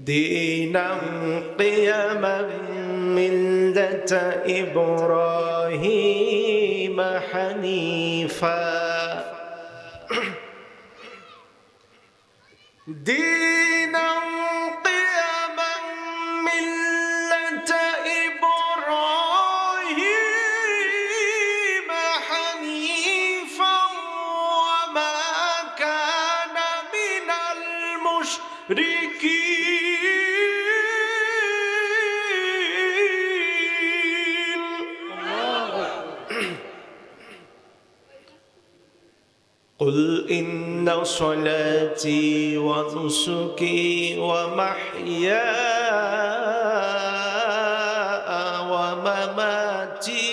دينا قيما ملة إبراهيم حنيفا دينا قيما ملة إبراهيم حنيفا وما كان من المشركين قل إن صلاتي ونسكي ومحياي ومماتي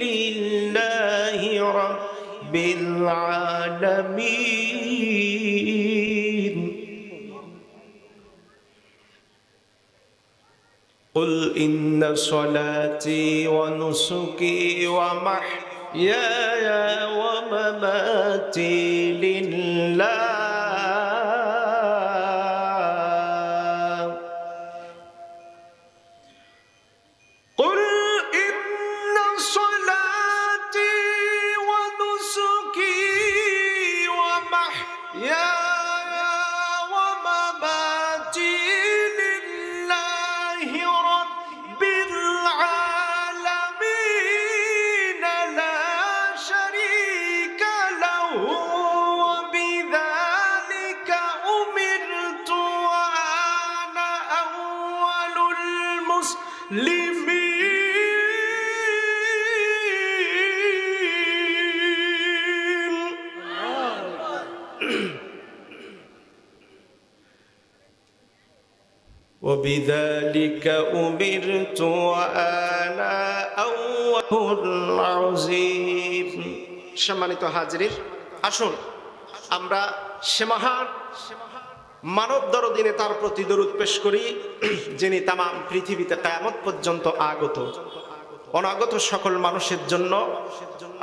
لله رب العالمين قل إن صلاتي ونسكي ومحياي ومماتي لله قل إن صلاتي ونسكي ومحياي ومماتي لله رب العالمين لا شريك له وبذلك أمرت وأنا أول المسلمين وبذلك أمرت وأنا أول العظيم সম্মানিত হাজিরিন, আসুন আমরা সে মহান মানব দরদিনে তার প্রতি দরুদ পেশ করি যিনি তাম পৃথিবীতে কিয়ামত পর্যন্ত আগত অনাগত সকল মানুষের জন্য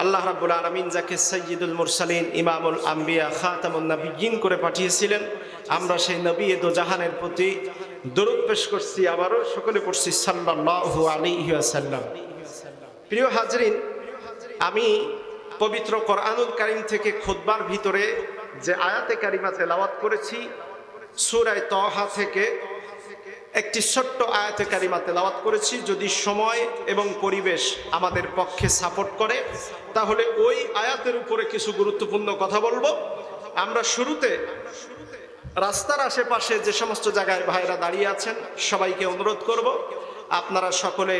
আল্লাহ রাব্বুল আলামিন যাকে সাইয়্যিদুল মুরসালিন ইমামুল আম্বিয়া খাতামুন নবিয়্যিন করে পাঠিয়েছিলেন, আমরা সেই নবী দো জাহানের প্রতি দরুদ পেশ করছি। আবারও সকলে পড়ছি সাল্লাল্লাহু আলাইহি ওয়াসাল্লাম। প্রিয় হাজরিন, আমি পবিত্র কোরআনুল কারীম থেকে খুতবার ভিতরে যে আয়াতে কারিমা তেলাওয়াত করেছি, সূরা তাহা থেকে একটি ছোট্ট আয়াতে কারিমা তেলাওয়াত করেছি। যদি সময় এবং পরিবেশ আমাদের পক্ষে সাপোর্ট করে তাহলে ওই আয়াতের উপরে কিছু গুরুত্বপূর্ণ কথা বলবো। আমরা শুরুতে রাস্তার আশেপাশে যে সমস্ত জায়গায় ভাইরা দাঁড়িয়ে আছেন সবাইকে অনুরোধ করব, আপনারা সকলে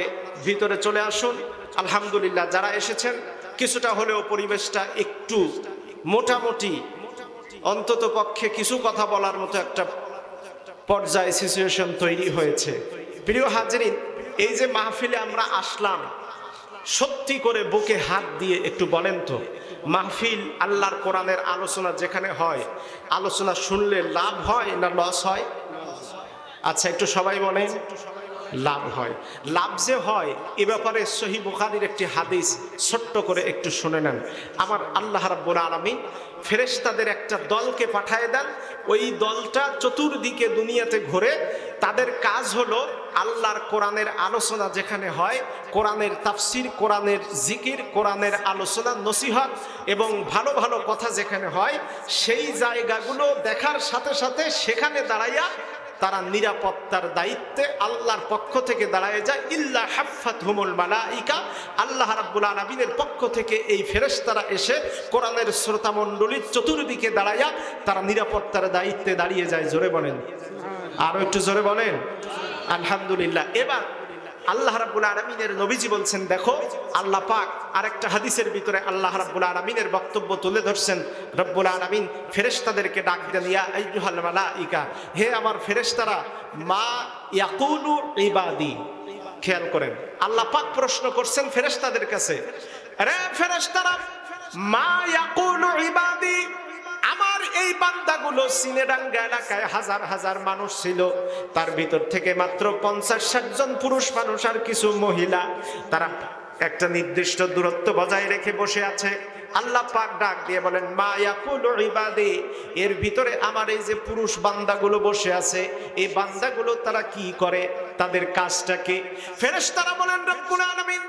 ভিতরে চলে আসুন। আলহামদুলিল্লাহ, যারা এসেছেন কিছুটা হলেও পরিবেশটা একটু মোটামুটি অন্তত পক্ষে কিছু কথা বলার মতো একটা পর্যায়ে সিচুয়েশন তৈরি হয়েছে। প্রিয় হাজরিন, এই যে মাহফিলে আমরা আসলাম, সত্যি করে বুকে হাত দিয়ে একটু বলেন তো, মাহফিল আল্লাহর কোরআনের আলোচনা যেখানে হয়, আলোচনা শুনলে লাভ হয় না লস হয়? আচ্ছা, একটু সবাই বলেন। লাভ হয়। লাভ যে হয় এ ব্যাপারে সহিহ বুখারীর একটি হাদিস ছোট্ট করে একটু শুনে নেন। আমার আল্লাহ রাব্বুল আলামিন ফেরেশতাদের একটা দলকে পাঠিয়ে দেন। ওই দলটা চতুর্দিকে দুনিয়াতে ঘুরে, তাদের কাজ হলো আল্লাহর কোরআনের আলোচনা যেখানে হয়, কোরআনের তাফসির, কোরআনের জিকির, কোরআনের আলোচনা, নসিহত এবং ভালো ভালো কথা যেখানে হয় সেই জায়গাগুলো দেখার সাথে সাথে সেখানে দাঁড়াইয়া তারা নিরাপত্তার দায়িত্বে আল্লাহর পক্ষ থেকে দাঁড়ায় যায়। ইল্লা হাফাতহুমুল মালাইকা, আল্লাহ রাব্বুল আলামিনের পক্ষ থেকে এই ফেরেশতারা এসে কোরআনের শ্রোতা মণ্ডলীর চতুর্দিকে দাঁড়াইয়া তারা নিরাপত্তার দায়িত্বে দাঁড়িয়ে যায়। জোরে বলেন, আরো একটু জোরে বলেন আলহামদুলিল্লাহ। এবার আল্লাহ রাব্বুল আলামিনের নবীজি বলছেন, দেখো আল্লাহ পাক আরেকটা হাদিসের ভিতরে আল্লাহ রাব্বুল আলামিনের বক্তব্য তুলে ধরছেন। রব্বুল আলামিন ফেরেশতাদেরকে ডাক দেন, ইয়া আইয়ুহাল মালাইকা, হে আমার ফেরেশতারা, মা ইয়াকুলু ইবাদি। খেয়াল করেন, আল্লাহ পাক প্রশ্ন করছেন ফেরেশতাদের কাছে, রে ফেরেশতারা, মা ইয়াকুলু ইবাদি, আমার এই বান্দাগুলো সিনেডাঙ্গা এলাকায় হাজার হাজার মানুষ ছিল, তার ভিতর থেকে মাত্র 50-60 জন পুরুষ মানুষ আর কিছু মহিলা, তারা একটা নির্দিষ্ট দূরত্ব বজায় রেখে বসে আছে। আল্লাহ পাক ডাক দিয়ে বলেন মা ইয়াকুলু ইবাদি, এর ভিতরে আমার এই যে পুরুষ বান্দাগুলো বসে আছে, এই বান্দাগুলো তারা কি করে, তাদের কাজটা কি? ফেরেশতারা বলেন রব্বুল আলামিন,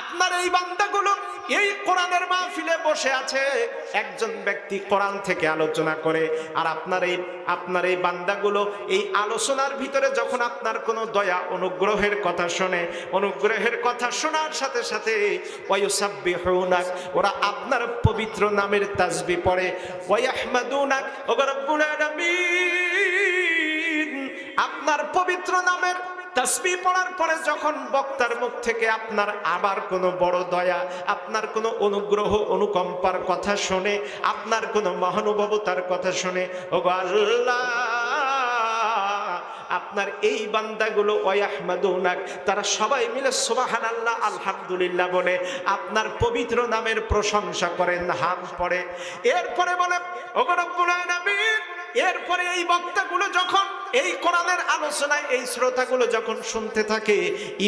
আপনার এই বান্দাগুলো এই কোরআনের মাহফিলে বসে আছে, একজন ব্যক্তি কোরআন থেকে আলোচনা করে, আর আপনার এই বান্দাগুলো এই আলোচনার ভিতরে যখন আপনার কোনো দয়া অনুগ্রহের কথা শোনে, অনুগ্রহের কথা শোনার সাথে সাথে ওয়ায়ুসাব্বিহুনাক, ওরা আপনার পবিত্র নামের তাসবিহ পড়ে, ওয়ায়াহমাদুনাক, ও রব্বুল আলামিন, আপনার পবিত্র নামের তাসবিহ পড়ার পরে যখন বক্তার মুখ থেকে আপনার আবার কোনো বড় দয়া, আপনার কোনো অনুগ্রহ অনুকম্পার কথা শুনে, আপনার কোনো মহানুভবতার কথা শুনে, ওগো আল্লাহ, আপনার এই বান্দাগুলো ওয়াহমাদুনাক, তারা সবাই মিলে সুবহানাল্লাহ আলহামদুলিল্লাহ বলে আপনার পবিত্র নামের প্রশংসা করেন, হাম পড়ে। এরপরে বলে ওগো রব্বুল আলামিন, এরপরে এই বক্তাগুলো যখন এই কোরআনের আলোচনায় এই শ্রোতাগুলো যখন শুনতে থাকে,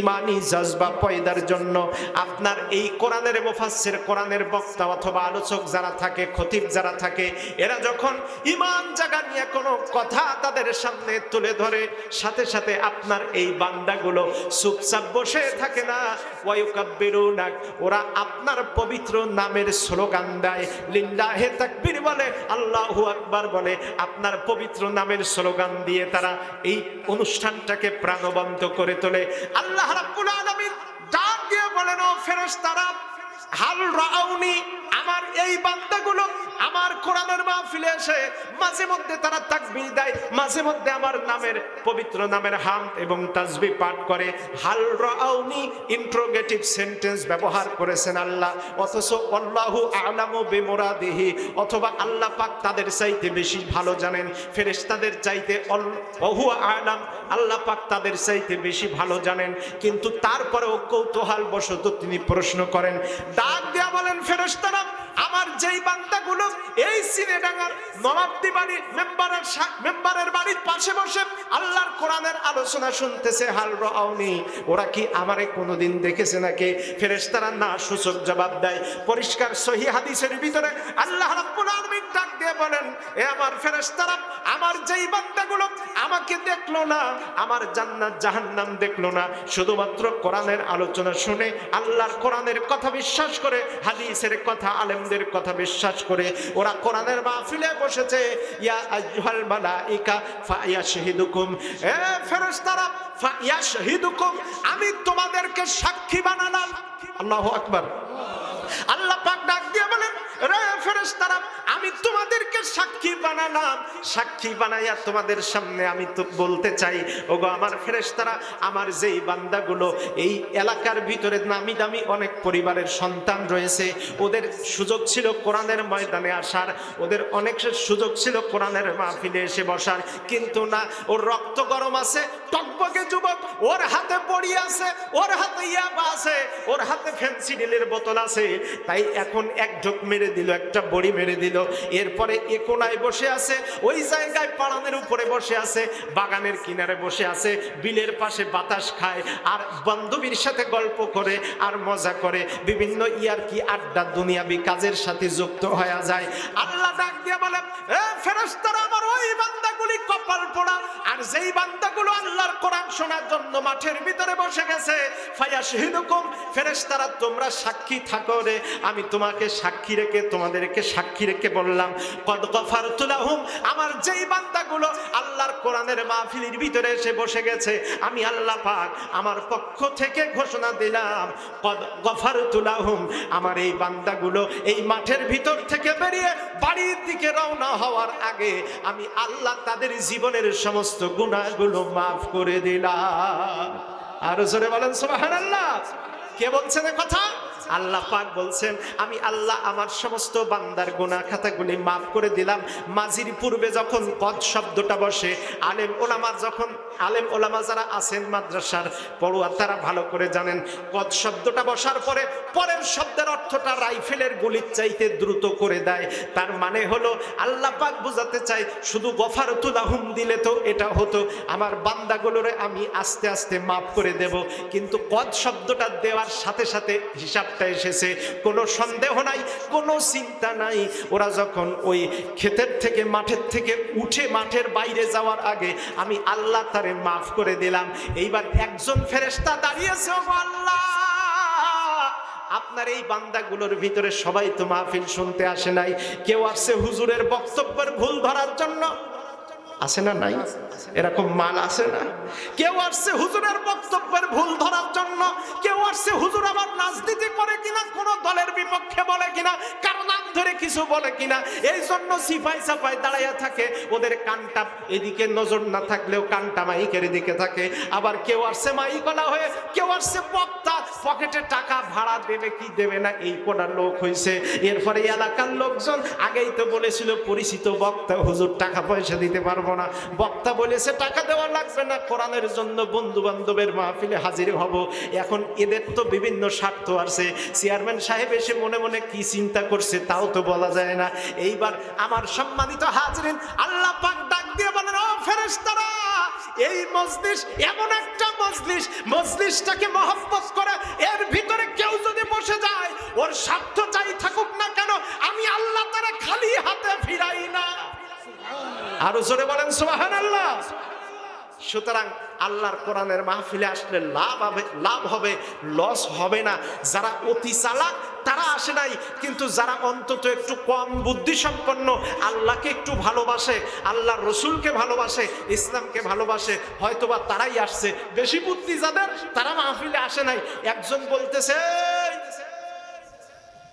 ইমানি জজবা পয়দার জন্য আপনার এই কোরআনের মুফাসসির, কোরআনের বক্তা অথবা আলোচক যারা থাকে, খতিব যারা থাকে, এরা যখন ইমান জাগা নিয়ে কোনো কথা তাদের সামনে তুলে ধরে, সাথে সাথে আপনার এই বান্দাগুলো চুপচাপ বসে থাকে না, ওয়ায়ুকাব্বিরুনাক, ওরা আপনার পবিত্র নামের স্লোগান দেয়, লিল্লাহে তাকবীর বলে, আল্লাহু আকবার বলে, আপনার পবিত্র নামের স্লোগান দিয়ে তারা এই অনুষ্ঠানটাকে প্রাণবন্ত করে তোলে। আল্লাহ রাব্বুল আলামিন ডাক দিয়ে বলেন, ও ফেরেশতারা, হাল রাউনি, আমার এই বান্দাগুলো আমার কোরআনের মাহফিলে এসে মাঝে মধ্যে তারা তাকবীর দেয়, মাঝে মধ্যে আমার নামের পবিত্র নামের হামদ এবং তাসবিহ পাঠ করে। হাল রাউনি ইন্ট্রোগেটিভ সেন্টেন্স ব্যবহার করেছেন আল্লাহ, অথচ আল্লাহু আ'লামু বিমুরাদিহি, অথবা আল্লাহ পাক তাদের চাইতে বেশি ভালো জানেন, ফেরেশতাদের চাইতে ওহুয়া আ'লাম, আল্লাহ পাক তাদের চাইতে বেশি ভালো জানেন, কিন্তু তারপরেও কৌতূহল বশত তিনি প্রশ্ন করেন, ডাক দিয়া বলেন, ফেরেশতারা, আমার যেই বান্দাগুলো এই সিনেডাঙ্গার নবাবদি বাড়ির মেম্বারের বাড়ির পাশে বসে আল্লাহর কোরআনের আলোচনা শুনতেছে, হাল রাউনি, ওরা কি আমারে কোনোদিন দেখেছে নাকি? ফেরেশতারা না সূচক জবাব দেয়। পরিষ্কার সহিহ হাদিসের ভিতরে আল্লাহ রাব্বুল আলামিন ডাক দিয়ে বলেন, এ আমার ফেরেশতারা, আমার যেই বান্দাগুলো আমাকে দেখলো না, আমার জান্নাত জাহান্নাম দেখলো না, শুধুমাত্র কোরআনের আলোচনা শুনে আল্লাহর কোরআনের কথা বিশ্বাস করে, হাদিসের কথা, আলেমদের কথা বিশ্বাস করে ওরা কোরআনের মাহফিলে বসেছে, ইয়া আইয়ুহাল মালাইকা ফায়াশহিদুকুম, এ ফেরেশতারা, ফায়াশহিদুকুম, আমি তোমাদেরকে সাক্ষী বানালাম। আল্লাহু আকবার। আল্লাহ পাক ডাক দিয়ে বলেন, রে ফেরেশতারা, আমি তোমাদেরকে সাক্ষী বানালাম, সাক্ষী বানাইয়া তোমাদের সামনে আমি তো বলতে চাই, ওগো আমার ফেরেশতারা, আমার যেই বান্দাগুলো এই এলাকার ভিতরে নামি দামি অনেক পরিবারের সন্তান রয়েছে, ওদের সুযোগ ছিল কোরআনের ময়দানে আসার, ওদের অনেক সুযোগ ছিল কোরআনের মাহফিলে এসে বসার, কিন্তু না, ওর রক্ত গরম আছে, টকবকে যুবক, ওর হাতে বড়ি আছে, ওর হাতে ইয়াবা আছে, ওর হাতে ফেন্সিডিলের বোতল আছে, তাই এখন এক ঢোক মেরে দিল, একটা বড়ি মেরে দিল, এরপরে এ কোনায় বসে আছে, ওই জায়গায় পাড়ানের উপরে বসে আছে, বাগানের কিনারে বসে আছে, বিলের পাশে বাতাস খায়, আর বান্ধবীর সাথে গল্প করে আর মজা করে, বিভিন্ন ইয়ারকি আড্ডা দুনিয়াবি কাজের সাথে যুক্ত হয়ে যায়। আল্লাহ ডাক দিয়ে বলে, এ ফেরেশতারা, আমার ওই বান্দাগুলি কপাল পোড়া, আর যেই বান্দাগুলো আল্লাহর কোরআন শোনার জন্য মাঠের ভিতরে বসে গেছে, ফায়াশহিদুকুম, ফেরেশতারা, তোমরা সাক্ষী থাকো রে, আমি তোমাকে সাক্ষী রেখে, তোমাদেরকে সাক্ষী রেখে বললাম, কদ গফারতু লাহুম, আমার যেই বান্দাগুলো আল্লাহর কোরআনের মাহফিলের ভিতরে এসে বসে গেছে, আমি আল্লাহ পাক আমার পক্ষ থেকে ঘোষণা দিলাম, কদ গফারতু লাহুম, আমার এই বান্দাগুলো এই মাঠের ভিতর থেকে বেরিয়ে বাড়ির দিকে রওনা হওয়ার আগে আমি আল্লাহ তাদের জীবনের সমস্ত গুনাহগুলো মাফ করে দিলাম। আর জোরে বলেন সুবহানাল্লাহ। কে বলছেন এই কথা? আল্লাহ পাক বলছেন, আমি আল্লাহ আমার সমস্ত বান্দার গুনাহ খাতাগুলি মাফ করে দিলাম। মাঝির পূর্বে যখন কদ শব্দটা বসে, আলেম ওলামা যখন আলেম ওলামা যারা আছেন মাদ্রাসার পড়ুয়া তারা ভালো করে জানেন, কদ শব্দটা বসার পরে পরের শব্দের অর্থটা রাইফেলের গুলির চাইতে দ্রুত করে দেয়। তার মানে হলো আল্লাহ পাক বোঝাতে চায় শুধু গফারতু লাহুম দিলে তো এটা হতো, আমার বান্দাগুলোরে আমি আস্তে আস্তে মাফ করে দেব। কিন্তু কদ শব্দটা দেওয়ার সাথে সাথে হিসাবটা এসেছে, কোনো সন্দেহ নাই, কোনো চিন্তা নাই। ওরা যখন ওই ক্ষেতের থেকে মাঠের থেকে উঠে মাঠের বাইরে যাওয়ার আগে আমি আল্লাহ তারে মাফ করে দিলাম। এইবার একজন ফেরেশতা দাঁড়িয়েছে, ও আল্লাহ আপনার এই বান্দাগুলোর ভিতরে সবাই তো মাহফিল শুনতে আসে নাই, কেউ আসছে হুজুরের বক্তব্যের ভুল ধরার জন্য, আছে না নাই? এরকম মাল আছে না? কেউ আসছে হুজুরের বক্তব্যের ভুল ধরার জন্য, কেউ আসছে হুজুর আবার রাজনীতি করে কিনা, কোন দলের বিপক্ষে বলে কিনা, কারো নাম ধরে কিছু বলে কিনা, এই জন্য সিপাই সাপাই দাঁড়াইয়া থাকে, ওদের কানটা এদিকে নজর না থাকলেও কানটা মাইকের দিকে থাকে। আবার কেউ আসছে মাইকলা হয়ে, কেউ আসছে বক্তা, পকেটে টাকা ভাড়া দেবে কি দেবে না এই কোটা লোক হয়েছে। এরপরে এলাকার লোকজন আগেই তো বলেছিল পরিচিত বক্তা, হুজুর টাকা পয়সা দিতে পারবো না, বক্তা বলেছে টাকা দেওয়া লাগবে না, কোরআনের জন্য বন্ধু বান্ধবের মাহফিলে হাজির হব। এখন এদের তো বিভিন্ন স্বার্থ আছে, চেয়ারম্যান সাহেব এসে মনে মনে কি চিন্তা করছে তাও তো বলা যায় না। এইবার আমার সম্মানিত হাজরিন, আল্লাহ পাক ডাক দিয়ে বলেন, ও ফেরেশতারা, এই মজলিস এমন একটা মজলিস, মজলিসটাকে মহব্বত করে এর ভিতরে কেউ যদি বসে যায়, ওর স্বার্থ যাই থাকুক না কেন, আমি আল্লাহ তারা খালি হাতে ফিরাই না। আরো জোরে বলেন সুবহানাল্লাহ। সুতরাং আল্লাহর কোরআনের মাহফিলে আসলে লাভ হবে, লস হবে না। যারা অতি চালাক তারা আসে নাই, কিন্তু যারা অন্তত একটু কম বুদ্ধি সম্পন্ন, আল্লাহকে একটু ভালোবাসে, আল্লাহর রসুলকে ভালোবাসে, ইসলামকে ভালোবাসে, হয়তোবা তারাই আসছে। বেশি বুদ্ধি যাদের, তারা মাহফিলে আসে নাই। একজন বলতেছে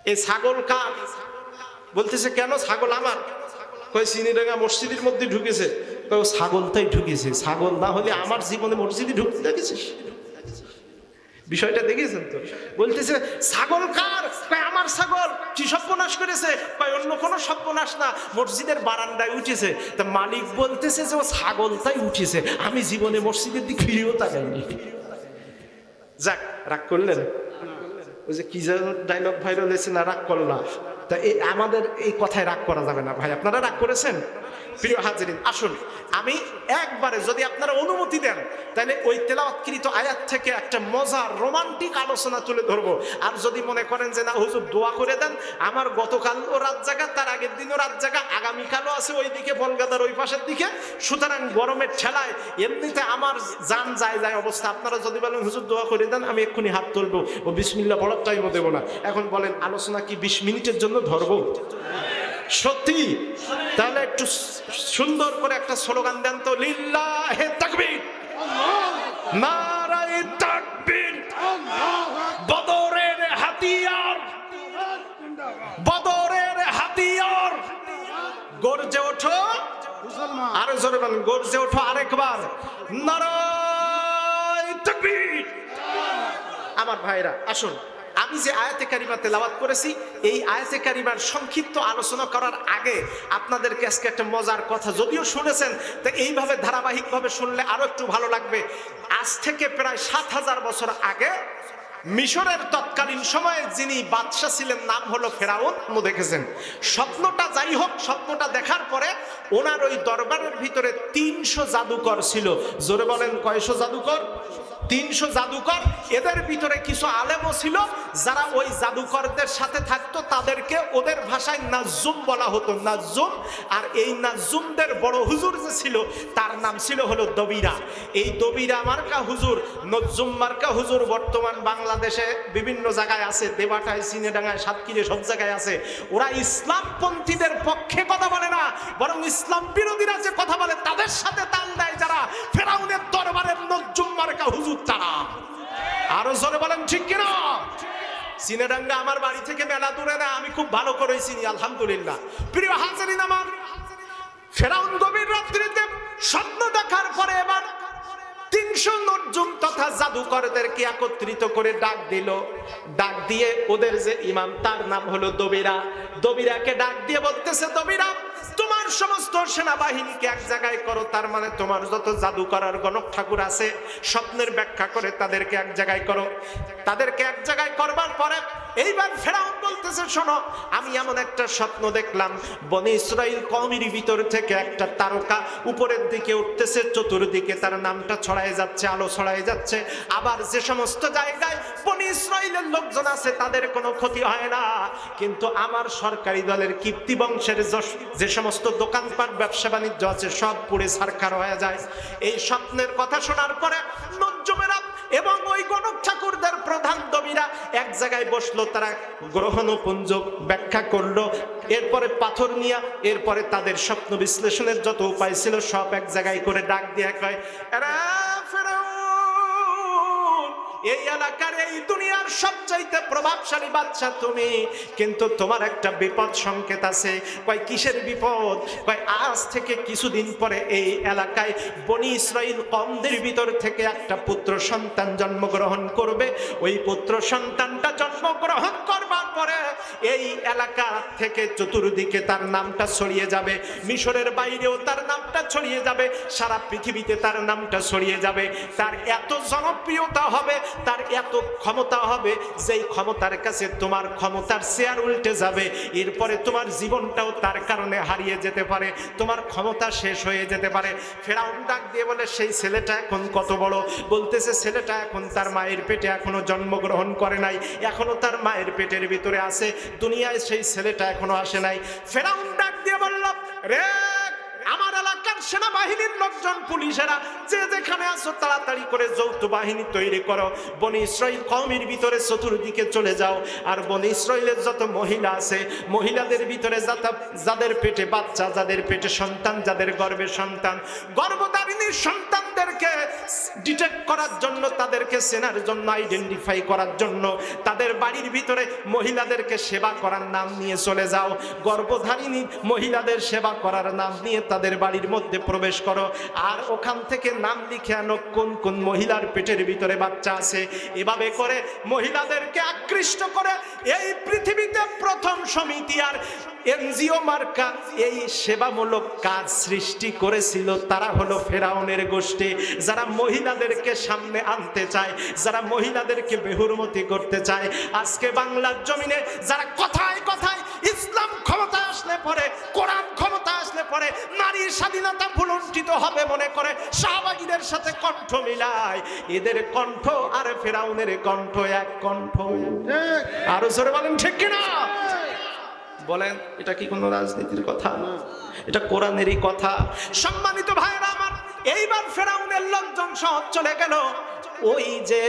এই ছাগল কার? বলতেছে কেন ছাগল আমার? কই চিনিডাঙ্গা মসজিদের মধ্যে ঢুকেছে। ছাগলটাই ঢুকেছে, ছাগল না হলে আমার জীবনে মসজিদে ঢুকতে দেখেছিস? বিষয়টা দেখেছেন তো? বলতেছে ছাগল কার? আমার ছাগল। কি সর্বনাশ করেছে? অন্য কোনো সর্বনাশ না, মসজিদের বারান্দায় উঠেছে। তা মালিক বলতেছে যে ও ছাগলটাই উঠেছে, আমি জীবনে মসজিদের দিক ফিরেও তাকাইনি। যাক, রাগ করলেন? ওই যে কি যেন ডায়লগ ভাইরাল হয়েছে না, রাগ করলাম। তা আমাদের এই কথায় রাগ করা যাবে না ভাই, আপনারা রাগ করেছেন? প্রিয় হাজিরিন, আসুন আমি একবারে যদি আপনারা অনুমতি দেন তাহলে ওই তেলাওয়াতকৃত আয়াত থেকে একটা মজার রোমান্টিক আলোচনা তুলে ধরবো। আর যদি মনে করেন যে না হুজুর দোয়া করে দেন, আমার গতকালও রাত জাগা, তার আগের দিনও রাত জাগা, আগামীকালও আছে ওইদিকে বনগাদার ওই পাশের দিকে, সুতরাং গরমের ঠেলায় এমনিতে আমার জান যায় অবস্থা। আপনারা যদি বলেন হুজুর দোয়া করে দেন, আমি এক্ষুনি হাত তুলবো, ও বিসমিল্লাহ পড়ার টাইমও দেবো না। এখন বলেন আলোচনা কি 20 মিনিটের জন্য ধরবো? সত্যি? তাহলে একটু সুন্দর করে একটা স্লোগান দেন তো, লিল্লাহে তাকবীর, নারায়ে তাকবীর, বদরের হাতিয়ার, বদরের হাতিয়ার, গর্জে ওঠো, আরো জোরে বলেন, গর্জে ওঠো আরেকবার, নারায়ে তাকবীর। আমার ভাইরা আসুন, আমি যে আয়াতে কারিমা তেলাওয়াত করেছি, এই আয়াতে কারিমার সংক্ষিপ্ত আলোচনা করার আগে আপনাদেরকে আজকে একটা মজার কথা, যদিও শুনেছেন, তো এইভাবে ধারাবাহিকভাবে শুনলে আরো একটু ভালো লাগবে। আজ থেকে প্রায় 7000 বছর আগে মিশরের তৎকালীন সময়ে যিনি বাদশা ছিলেন নাম হলো ফেরাউন। দেখেছেন স্বপ্নটা, যাই হোক স্বপ্নটা দেখার পরে ওনার ওই দরবারের ভিতরে 300 জাদুকর ছিল। জোরে বলেন কয়শো জাদুকর? 300 জাদুকর। এদের ভিতরে কিছু আলেমও ছিল যারা ওই জাদুকরদের সাথে থাকতো, তাদেরকে ওদের ভাষায় নাজ্জুম বলা হতো, নাজ্জুম। আর এই নাজ্জুমদের বড় হুজুর যে ছিল তার নাম ছিল হলো দবিরা। এই দবিরা মার্কা হুজুর, নজ্জুম মার্কা হুজুর বর্তমান বাংলাদেশে বিভিন্ন জায়গায় আছে, দেবাটায়, সিনেডাঙ্গায়, সাতক্ষীরে, সব জায়গায় আছে। ওরা ইসলামপন্থীদের পক্ষে কথা বলে না, বরং ইসলাম বিরোধীরা যে কথা বলে তাদের সাথে তাল দেয় যারা, ফেরাউনের দরবারের নজ্জুম মার্কা হুজুর তারা। আরো জোরে বলেন ঠিক কিনা? সিনেডাঙ্গা আমার বাড়ি থেকে মেলা দূরে না, আমি খুব ভালো করে চিনি আলহামদুলিল্লাহ। প্রিয় হাজিরিন আমার, ফেরাউন গভীর রাত্রিতে স্বপ্ন দেখার পরে এবার 300 নজ্জুম তথা জাদুকরদেরকে একত্রিত করে ডাক দিল। ডাক দিয়ে ওদের যে ইমাম তার নাম হলো দবিরা। দবিরাকে ডাক দিয়ে বলতেছে, দবিরা তোমার সমস্ত সেনাবাহিনীকে এক জায়গায় করো, তার মানে তোমার যত জাদু করার গণক ঠাকুর আছে স্বপ্নের ব্যাখ্যা করে তাদেরকে এক জায়গায় করো। তাদেরকে এক জায়গায় করবার পরে এইবার ফেরাউন বলতেছে, শোনো আমি এমন একটা স্বপ্ন দেখলাম, বনি ইসরাইল কওমের ভিতর থেকে একটা তারকা উপরের দিকে উঠতেছে, চতুর্দিকে তার নামটা ছড়ায় যাচ্ছে, আলো ছড়ায় যাচ্ছে। আবার যে সমস্ত জায়গায় বনি ইসরাইলের লোকজন আছে তাদের কোনো ক্ষতি হয় না, কিন্তু আমার সরকারি দলের কীর্তি বংশের যে সমস্ত দোকানপাট ব্যবসা বাণিজ্য আছে সব পুড়ে ছারখার হয়ে যায়। এই স্বপ্নের কথা শোনার পরে নজ্জুমেরা এবং ওই গণক ঠাকুরদের প্রধান দবিরা এক জায়গায় বসলো, তারা গ্রহণপুঞ্জ ব্যাখ্যা করলো, এরপরে পাথর নিয়ে এরপরে তাদের স্বপ্ন বিশ্লেষণের যত উপায় ছিল সব এক জায়গায় করে ডাক দিয়ে কয়, এরা ফেরাউন, এই এলাকার এই দুনিয়ার সবচাইতে প্রভাবশালী বাদশা তুমি, কিন্তু তোমার একটা বিপদ সংকেত আছে। কয় কিসের বিপদ? কয় আজ থেকে কিছুদিন পরে এই এলাকায় বনি ইসরাইল কওমদের ভিতর থেকে একটা পুত্র সন্তান জন্মগ্রহণ করবে। ওই পুত্র সন্তানটা জন্মগ্রহণ করবার পরে এই এলাকা থেকে চতুর্দিকে তার নামটা ছড়িয়ে যাবে, মিশরের বাইরেও তার নামটা ছড়িয়ে যাবে, সারা পৃথিবীতে তার নামটা ছড়িয়ে যাবে। তার এত জনপ্রিয়তা হবে, তার এত ক্ষমতা হবে, যেই ক্ষমতার কাছে তোমার ক্ষমতার শেয়ার উল্টে যাবে। এরপরে তোমার জীবনটাও তার কারণে হারিয়ে যেতে পারে, তোমার ক্ষমতা শেষ হয়ে যেতে পারে। ফেরাউন ডাক দিয়ে বলে, সেই ছেলেটা এখন কত বড়? বলতেছে ছেলেটা এখন তার মায়ের পেটে এখনো জন্মগ্রহণ করে নাই, এখনো তার মায়ের পেটের ভিতরে আছে, দুনিয়ায় সেই ছেলেটা এখনো আসে নাই। ফেরাউন ডাক দিয়ে বলল, রে আমার এলাকার সেনাবাহিনীর লোকজন, পুলিশেরা, যে যেখানে আছো তাড়াতাড়ি করে যৌথ বাহিনী তৈরি করো, বনি ইসরাইল কওমের ভিতরে চতুর্দিকে চলে যাও। আর বনি ইসরাইলের যত মহিলা আছে, মহিলাদের ভিতরে যাদের পেটে বাচ্চা, যাদের পেটে সন্তান, যাদের গর্ভে সন্তান, গর্ভধারিণী সন্তানদেরকে ডিটেক্ট করার জন্য, তাদেরকে চেনার জন্য, আইডেন্টিফাই করার জন্য তাদের বাড়ির ভিতরে মহিলাদেরকে সেবা করার নাম নিয়ে চলে যাও। গর্ভধারিণী মহিলাদের সেবা করার নাম নিয়ে তাদের বাড়ির মধ্যে প্রবেশ করো, আর ওখান থেকে নাম লিখে আনো কোন কোন মহিলার পেটের ভিতরে বাচ্চা আছে। এভাবে করে মহিলাদেরকে আকৃষ্ট করে এই পৃথিবীতে প্রথম সমিতি আর এনজিও মার্কা এই সেবামূলক কাজ সৃষ্টি করেছিল। তারা হলো ফেরাউনের গোষ্ঠী, যারা মহিলাদেরকে সামনে আনতে চায়, যারা মহিলাদেরকে বেহুরমতি করতে চায়। আজকে বাংলার জমিনে যারা কথায় কথায় ইসলাম ক্ষমতা আসলে পরে, কোরআন ক্ষমতা আসলে পরে নারীর স্বাধীনতা ভুলুণ্ঠিত হবে মনে করে শাহবাগীদের সাথে কণ্ঠ মিলায়, এদের কণ্ঠ আর ফেরাউনের কণ্ঠ এক কণ্ঠ। আরো জোরে বলেন ঠিক কিনা? বলেন, এটা কি কোনো রাজনীতির কথা? এটা কোরআনেরই কথা। সম্মানিত ভাইরা আমার, এইবার ফেরাউনের লোকজন সব চলে গেল। ওই যে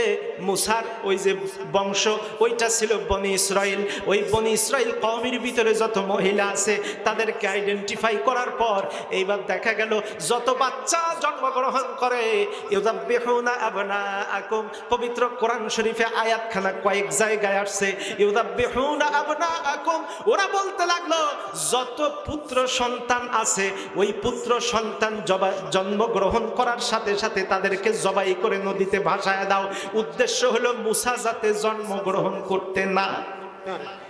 মুসার ওই যে বংশ, ওইটা ছিল বনি ইসরাইল। ওই বনি ইসরাইল কওমের ভিতরে যত মহিলা আছে তাদেরকে আইডেন্টিফাই করার পর এইবার দেখা গেল যত বাচ্চা জন্মগ্রহণ করে, ইউযাব্বিহুনা আবনাআকুম, পবিত্র কোরআন শরীফে আয়াতখানা কয়েক জায়গায় আসছে, ইউযাব্বিহুনা আবনাআকুম। ওরা বলতে লাগলো যত পুত্র সন্তান আছে ওই পুত্র সন্তান জন্মগ্রহণ করার সাথে সাথে তাদেরকে জবাই করে নদীতে ভাসায় দাও। উদ্দেশ্য হলো মুসা যাতে জন্মগ্রহণ করতে না,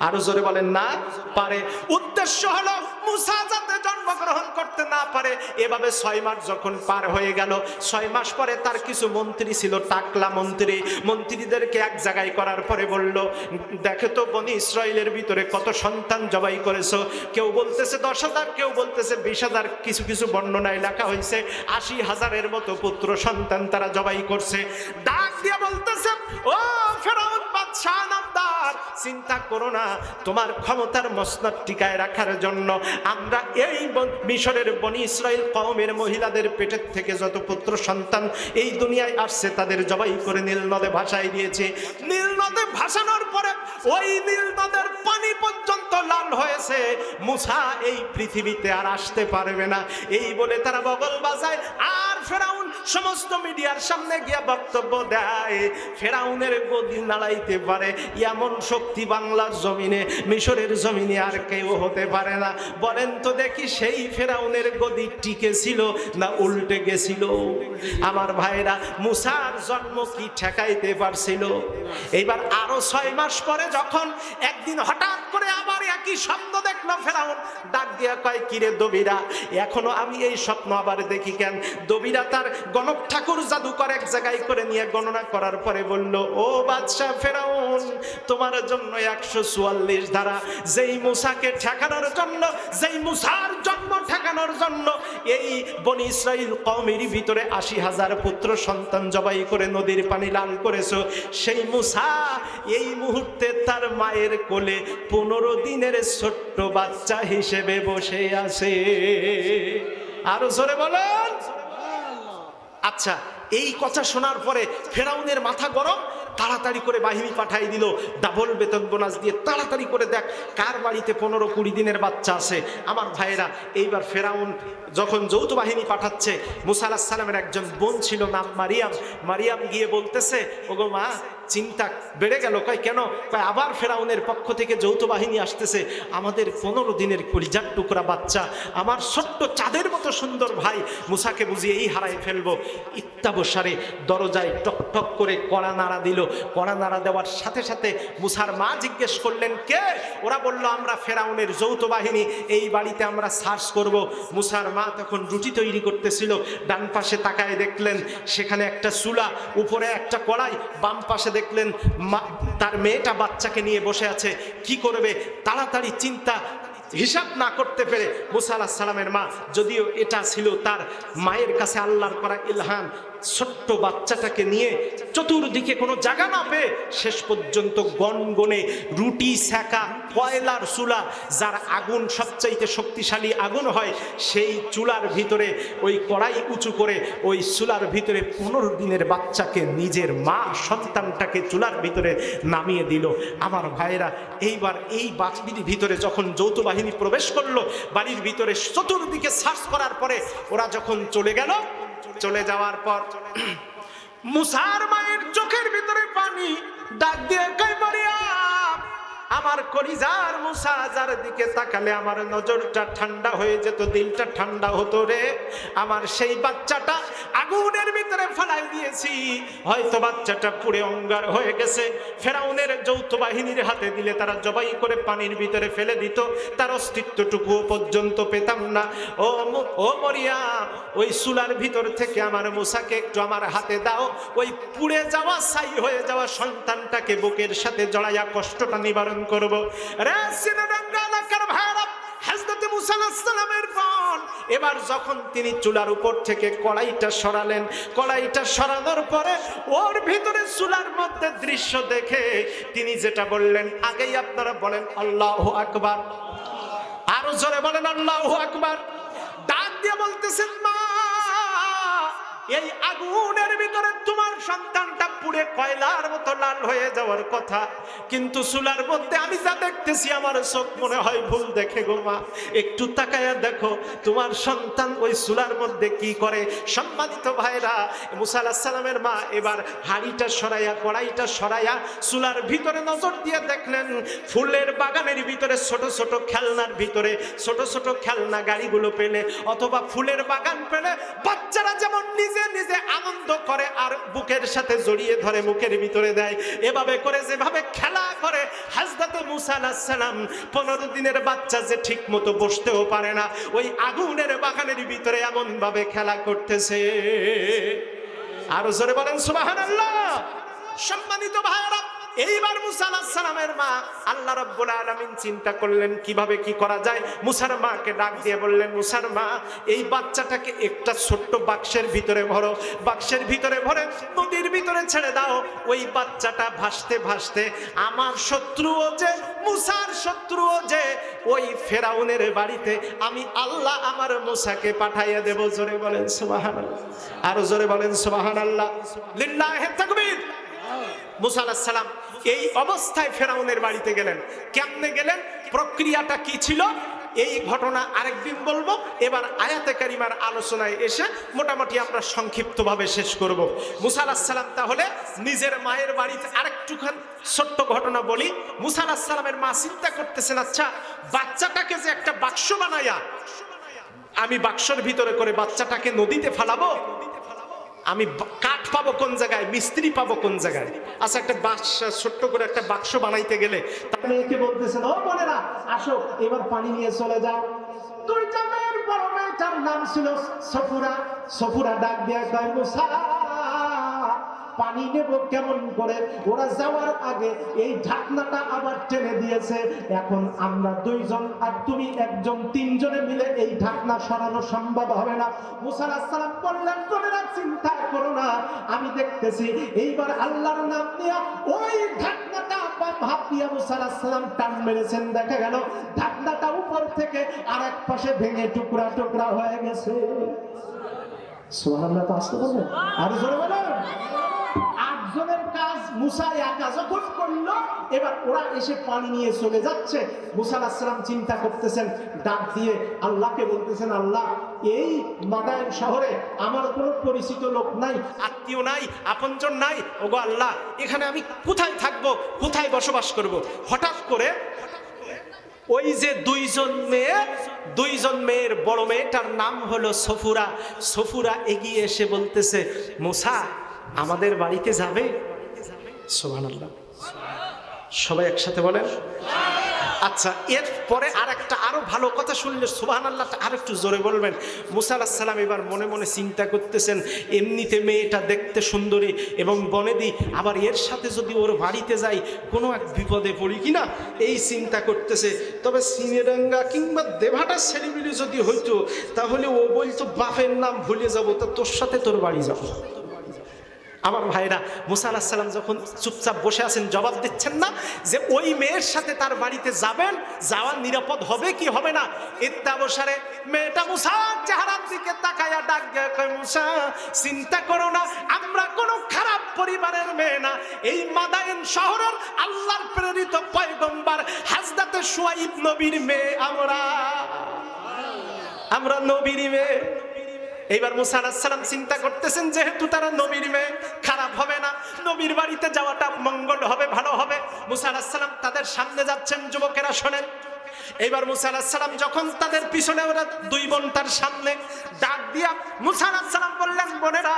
আরো জোরে বলেন, না পারে। উদ্দেশ্য হলো মুসা যাতে জন্মগ্রহণ করতে না পারে। এভাবে 6 মাস যখন পার হয়ে গেল, 6 মাস পরে তার কিছু মন্ত্রী ছিল, টাকলা মন্ত্রী, মন্ত্রীদেরকে এক জায়গায় করার পরে বলল, দেখো তো বনি ইসরায়েলের ভিতরে কত সন্তান জবাই করেছো। কেউ বলতেছে 10,000, কেউ বলতেছে 20,000, কিছু কিছু বর্ণনায় লেখা হয়েছে 80,000-এর মতো পুত্র সন্তান তারা জবাই করছে। ডাক দিয়ে বলতেছে, ও ফেরাউন বাদশাহ নামদার, চিন্তা করো না, তোমার ক্ষমতার মসনদ টিকায় রাখার জন্য আমরা এই মিশরের বনি ইসরাইল কওমের মহিলাদের পেটের থেকে যত পুত্র সন্তান এই দুনিয়ায় আসছে তাদের জবাই করে নীল নদে ভাসাই দিয়েছে। নীল নদে ভাসানোর পরে ওই নীল নদের পানি পর্যন্ত লাল হয়েছে, মুসা এই পৃথিবীতে আর আসতে পারবে না। এই বলে তারা বগল বাজায়, আর ফেরাউন সমস্ত মিডিয়ার সামনে গিয়া বক্তব্য দেয়, ফেরাউনের গদি নাড়াইতে পারে এমন শক্তি বাংলার জমিনে, মিশরের জমিনে আর কেউ হতে পারে না। বলেন তো দেখি, সেই ফেরাউনের গদি টিকে ছিল না উল্টে গেছিল? আমার ভাইরা, মুসার জন্ম কি ঠেকাইতে পারছিল? এইবার আরো 6 মাস পরে যখন একদিন হঠাৎ করে আবার একই স্বপ্ন দেখলো ফেরাউন, ডাক দিয়ে দিয়া কয়, কিরে দবিরা, এখনো আমি এই স্বপ্ন আবার দেখি কেন? দবিরা তার গণক ঠাকুর জাদুকর এক জায়গায় করে নিয়ে গণনা করার পরে বলল, ও বাদশাহ ফেরাউন, তোমার জন্য 144 ধারা, যেই মূসাকে ঠেকানোর জন্য, যেই মূসার জন্ম ঠেকানোর জন্য এই বনি ইসরাইল কওমের ভিতরে 80,000 পুত্র সন্তান জবাই করে নদীর পানি লাল করেছো, সেই মূসা এই মুহূর্তে তার মায়ের কোলে 15 দিনের ছোট্ট বাচ্চা হিসেবে বসে আছে। আরো জোরে বলেন। আচ্ছা, এই কথা শোনার পরে ফেরাউনের মাথা গরম, তাড়াতাড়ি করে বাহিনী পাঠাই দিল, ডাবল বেতন বোনাস দিয়ে তাড়াতাড়ি করে দেখ কার বাড়িতে 15-20 দিনের বাচ্চা আছে। আমার ভাইয়েরা, এইবার ফেরাউন যখন যৌথ বাহিনী পাঠাচ্ছে, মুসা আলাইহিস সালামের একজন বোন ছিল নাম মারিয়াম, মারিয়াম গিয়ে বলতেছে, ওগো মা, চিন্তা বেড়ে গেল। কয় কেন? কয় আবার ফেরাউনের পক্ষ থেকে যৌথ বাহিনী আসতেছে, আমাদের 15 দিনের কলিজার টুকরা বাচ্চা, আমার ছোট্ট চাঁদের মতো সুন্দর ভাই মুসাকে বুঝিয়ে এই হারাই ফেলবো। ইত্যাবসারে দরজায় টক টক করে কড়া নাড়া দিল। কড়া নাড়া দেওয়ার সাথে সাথে মুসার মা জিজ্ঞেস করলেন, কে? ওরা বলল, আমরা ফেরাউনের যৌথ বাহিনী, এই বাড়িতে আমরা সার্চ করব। মুসার মা তখন রুটি তৈরি করতেছিল, ডান পাশে তাকায় দেখলেন সেখানে একটা চুলা, উপরে একটা কড়াই, বাম পাশে দেখলেন তার মেয়েটা বাচ্চাকে নিয়ে বসে আছে। কি করবে? তাড়াতাড়ি চিন্তা হিসাব না করতে পেরে মুসা আলাইহিস সালামের মা, যদিও এটা ছিল তার মায়ের কাছে আল্লাহর করা ইলহাম, ছোট্ট বাচ্চাটাকে নিয়ে চতুর্দিকে কোনো জায়গা না পেয়ে শেষ পর্যন্ত গনগনে রুটি সেকা কয়লার চুলা, যার আগুন সবচাইতে শক্তিশালী আগুন হয়, সেই চুলার ভিতরে ওই কড়াই উঁচু করে ওই চুলার ভিতরে 15 দিনের বাচ্চাকে, নিজের মা সন্তানটাকে চুলার ভিতরে নামিয়ে দিল। আমার ভাইয়েরা, এইবার এই বাড়ির ভিতরে যখন যৌথ বাহিনী প্রবেশ করলো, বাড়ির ভিতরে চতুর্দিকে সার্চ করার পরে ওরা যখন চলে গেল, চলে যাওয়ার পর মুসার মায়ের চোখের ভিতরে পানি, ডাক দিয়ে কয়, মারিয়াম, আমার কলিজার মুসা, যার দিকে তাকালে আমার নজরটা ঠান্ডা হয়ে যেত, দিলটা ঠান্ডা হতো রে, আমার সেই বাচ্চাটা আগুনের ভিতরে ফেলাই দিয়েছি, হয়তো বাচ্চাটা পুড়ে অঙ্গার হয়ে গেছে। ফেরাউনের যৌথ বাহিনীর হাতে দিলে তারা জবাই করে পানির ভিতরে ফেলে দিত, তার অস্তিত্বটুকু পর্যন্ত পেতাম না। ও মরিয়াম, ওই চুলার ভিতর থেকে আমার মুসাকে একটু আমার হাতে দাও, ওই পুড়ে যাওয়া, ছাই হয়ে যাওয়া সন্তানটাকে বুকের সাথে জড়াইয়া কষ্টটা নিবারণ করব। রে সিনেডাঙ্গা এলাকার ভাইরা, হযরত মুসা আলাইহিস সালামের বোন এবার যখন তিনি চুলার উপর থেকে কড়াইটা সরালেন, কড়াইটা সরানোর পরে ওর ভিতরে চুলার মধ্যে দৃশ্য দেখে তিনি যেটা বললেন, আগেই আপনারা বলেন আল্লাহু আকবার, আরো জোরে বলেন আল্লাহু আকবার। ডাক দিয়ে বলতেছেন, মা, এই আগুনের ভিতরে তোমার সন্তানটা পুড়ে কয়লার মতো লাল হয়ে যাওয়ার কথা, কিন্তু চুলার মধ্যে আমি যা দেখতেছি আমার চোখ মনে হয় ভুল দেখে গো মা, একটু তাকায়া দেখো তোমার সন্তান ওই চুলার মধ্যে কি করে। সম্মানিত ভাইরা, মুসা আলাইহিস সালামের মা এবার হাড়িটা সরাইয়া, কড়াইটা সরাইয়া চুলার ভিতরে নজর দিয়ে দেখলেন ফুলের বাগানের ভিতরে ছোট ছোট খেলনার ভিতরে ছোট ছোট খেলনা গাড়িগুলো পেলে, অথবা ফুলের বাগান পেলে বাচ্চারা যেমন নিজে নিজে আনন্দ করে আর বুকের সাথে জড়িয়ে ধরে মুখের ভিতরে দেয়, এভাবে করে যেভাবে খেলা করে হযরত মুসা আলাইহিস সালাম 15 দিনের বাচ্চা যে ঠিক মতো বসতেও পারে না, ওই আগুনের বাগানের ভিতরে এমন ভাবে খেলা করতেছে। আরো জোরে বলেন সুবহানাল্লাহ। সম্মানিত ভাইরা, এইবার মুসা আলাইহিস সালামের মা আল্লাহ রাব্বুল আলামিন চিন্তা করলেন কিভাবে কি করা যায়। মুসার মাকে ডাক দিয়ে বললেন, মুসার মা, এই বাচ্চাটাকে একটা ছোট্ট বাক্সের ভিতরে ভরো, বাক্সের ভিতরে ভরে নদীর ভিতরে ছেড়ে দাও। ওই বাচ্চাটা ভাসতে ভাসতে আমার শত্রুও যে, মুসার শত্রুও যে ওই ফেরাউনের বাড়িতে, আমি আল্লাহ আমার মুসাকে পাঠাইয়া দেব। জোরে বলেন সুবহানাল্লাহ, আরো জোরে বলেন সুবহানাল্লাহ, লিল্লাহি তাকবীর। মুসা আলাইহিস সালাম এই অবস্থায় ফেরাউনের বাড়িতে গেলেন। কেমনে গেলেন, প্রক্রিয়াটা কি ছিল, এই ঘটনা আরেকদিন বলবো। এবার আয়াতে কারিমার আলোচনায় এসে মোটামুটি আমরা সংক্ষিপ্তভাবে শেষ করব। মুসা আলাইহিস সালাম তাহলে নিজের মায়ের বাড়িতে, আরেকটুখানি ছোট্ট ঘটনা বলি। মুসা আলাইহিস সালামের মা চিন্তা করতেছেন, আচ্ছা বাচ্চাটাকে যে একটা বাক্স বানাইয়া আমি বাক্সের ভিতরে করে বাচ্চাটাকে নদীতে ফালাবো, আমি কাঠ পাবো কোন জায়গায়, মিস্ত্রি পাবো কোন জায়গায়? আচ্ছা, একটা বাক্স, ছোট্ট করে একটা বাক্স বানাইতে গেলে তাহলে একে বলতেছেন, ও বোনেরা আসো, এবার পানি নিয়ে চলে যাও। দুইটা মেয়ের বড় মেয়েটার নাম ছিল সফুরা। সফুরা ডাক দিয়ে কয়, মুসা পানি নেব কেমন করে? ওরা যাওয়ার আগে এই ঢাকনাটা আবার টেনে দিয়েছে। এখন আমরা দুইজন আর তুমি একজন, তিনজনে মিলে এই ঢাকনা সরানো সম্ভব হবে না। মুসা আলাইহিস সালাম বললেন, তোমরা চিন্তা করো না, আমি দেখতেছি। এইবার আল্লাহর নাম নিয়ে ওই ঢাকনাটা বাম হাত দিয়ে মুসা আলাইহিস সালাম টান মেরেছেন। দেখা গেল ঢাকনাটা উপর থেকে আরেক পাশে ভেঙে টুকরা টুকরা হয়ে গেছে। সুবহানাল্লাহ। তো আসতে বলবেন আর জোরে বলেন। আটজনের কাজ মুসা একা যখন করলো, এবার ওরা এসে পানি নিয়ে চলে যাচ্ছে। মুসা আলাইহিস সালাম চিন্তা করতেছেন, ডাক দিয়ে আল্লাহকে বলতেছেন, আল্লাহ এই মাদায়েন শহরে আমার কোনো পরিচিত লোক নাই, আত্মীয় নাই, আপনজন নাই। ওগো আল্লাহ, এখানে আমি কোথায় থাকবো, কোথায় বসবাস করব? হঠাৎ করে ওই যে দুইজন মেয়ের বড় মেয়েটার নাম হলো সফুরা। সফুরা এগিয়ে এসে বলতেছে, মুসা আমাদের বাড়িতে যাবে? সুবহানাল্লাহ। সবাই একসাথে বলেন। আচ্ছা, এর পরে আরো ভালো কথা শুনলে সুবহানাল্লাহটা আর একটু জোরে বলবেন। মুসা আলাইহিস সালাম এবার মনে মনে চিন্তা করতেছেন, এমনিতে মেয়েটা দেখতে সুন্দরী এবং বনেদি, আবার এর সাথে যদি ওর বাড়িতে যাই কোনো এক বিপদে পড়ি কিনা, এই চিন্তা করতেছে। তবে সিনেডাঙ্গা কিংবা দেভাটা ছেলেমিলি যদি হইতো, তাহলে ও বলতো বাপের নাম ভুলে যাবো, তা তোর সাথে তোর বাড়ি যাবো। আমার ভাইরা, মুসা আলাইহিস সালাম যখন চুপচাপ বসে আছেন, জবাব দিচ্ছেন না যে ওই মেয়ের সাথে তার বাড়িতে যাবেন, যাওয়া নিরাপদ হবে কি হবে না। ইত্যাবসারে মেয়েটা মুসার চেহারার দিকে তাকায়া ডাক দিয়ে কয়, মুসা চিন্তা করো না, আমরা কোনো খারাপ পরিবারের মেয়ে না। এই মাদায়েন শহরের আল্লাহর প্রেরিত পয়গম্বর হযরত শুআইব নবীর মেয়ে, আমরা নবীর মেয়ে। এইবার মুসা আলাইহিস সালাম চিন্তা করতেছেন, যেহেতু তারা নবীর মেয়ে, খারাপ হবে না, নবীর বাড়িতে যাওয়াটা মঙ্গল হবে, ভালো হবে। মুসা আলাইহিস সালাম তাদের সামনে যাচ্ছেন। যুবকেরা শোনেন, এইবার মুসা আলাইহিস সালাম যখন তাদের পিছনে, ওরা দুই বোন তার সামনে, ডাক দিয়া মুসা আলাইহিস সালাম বললেন, বোনেরা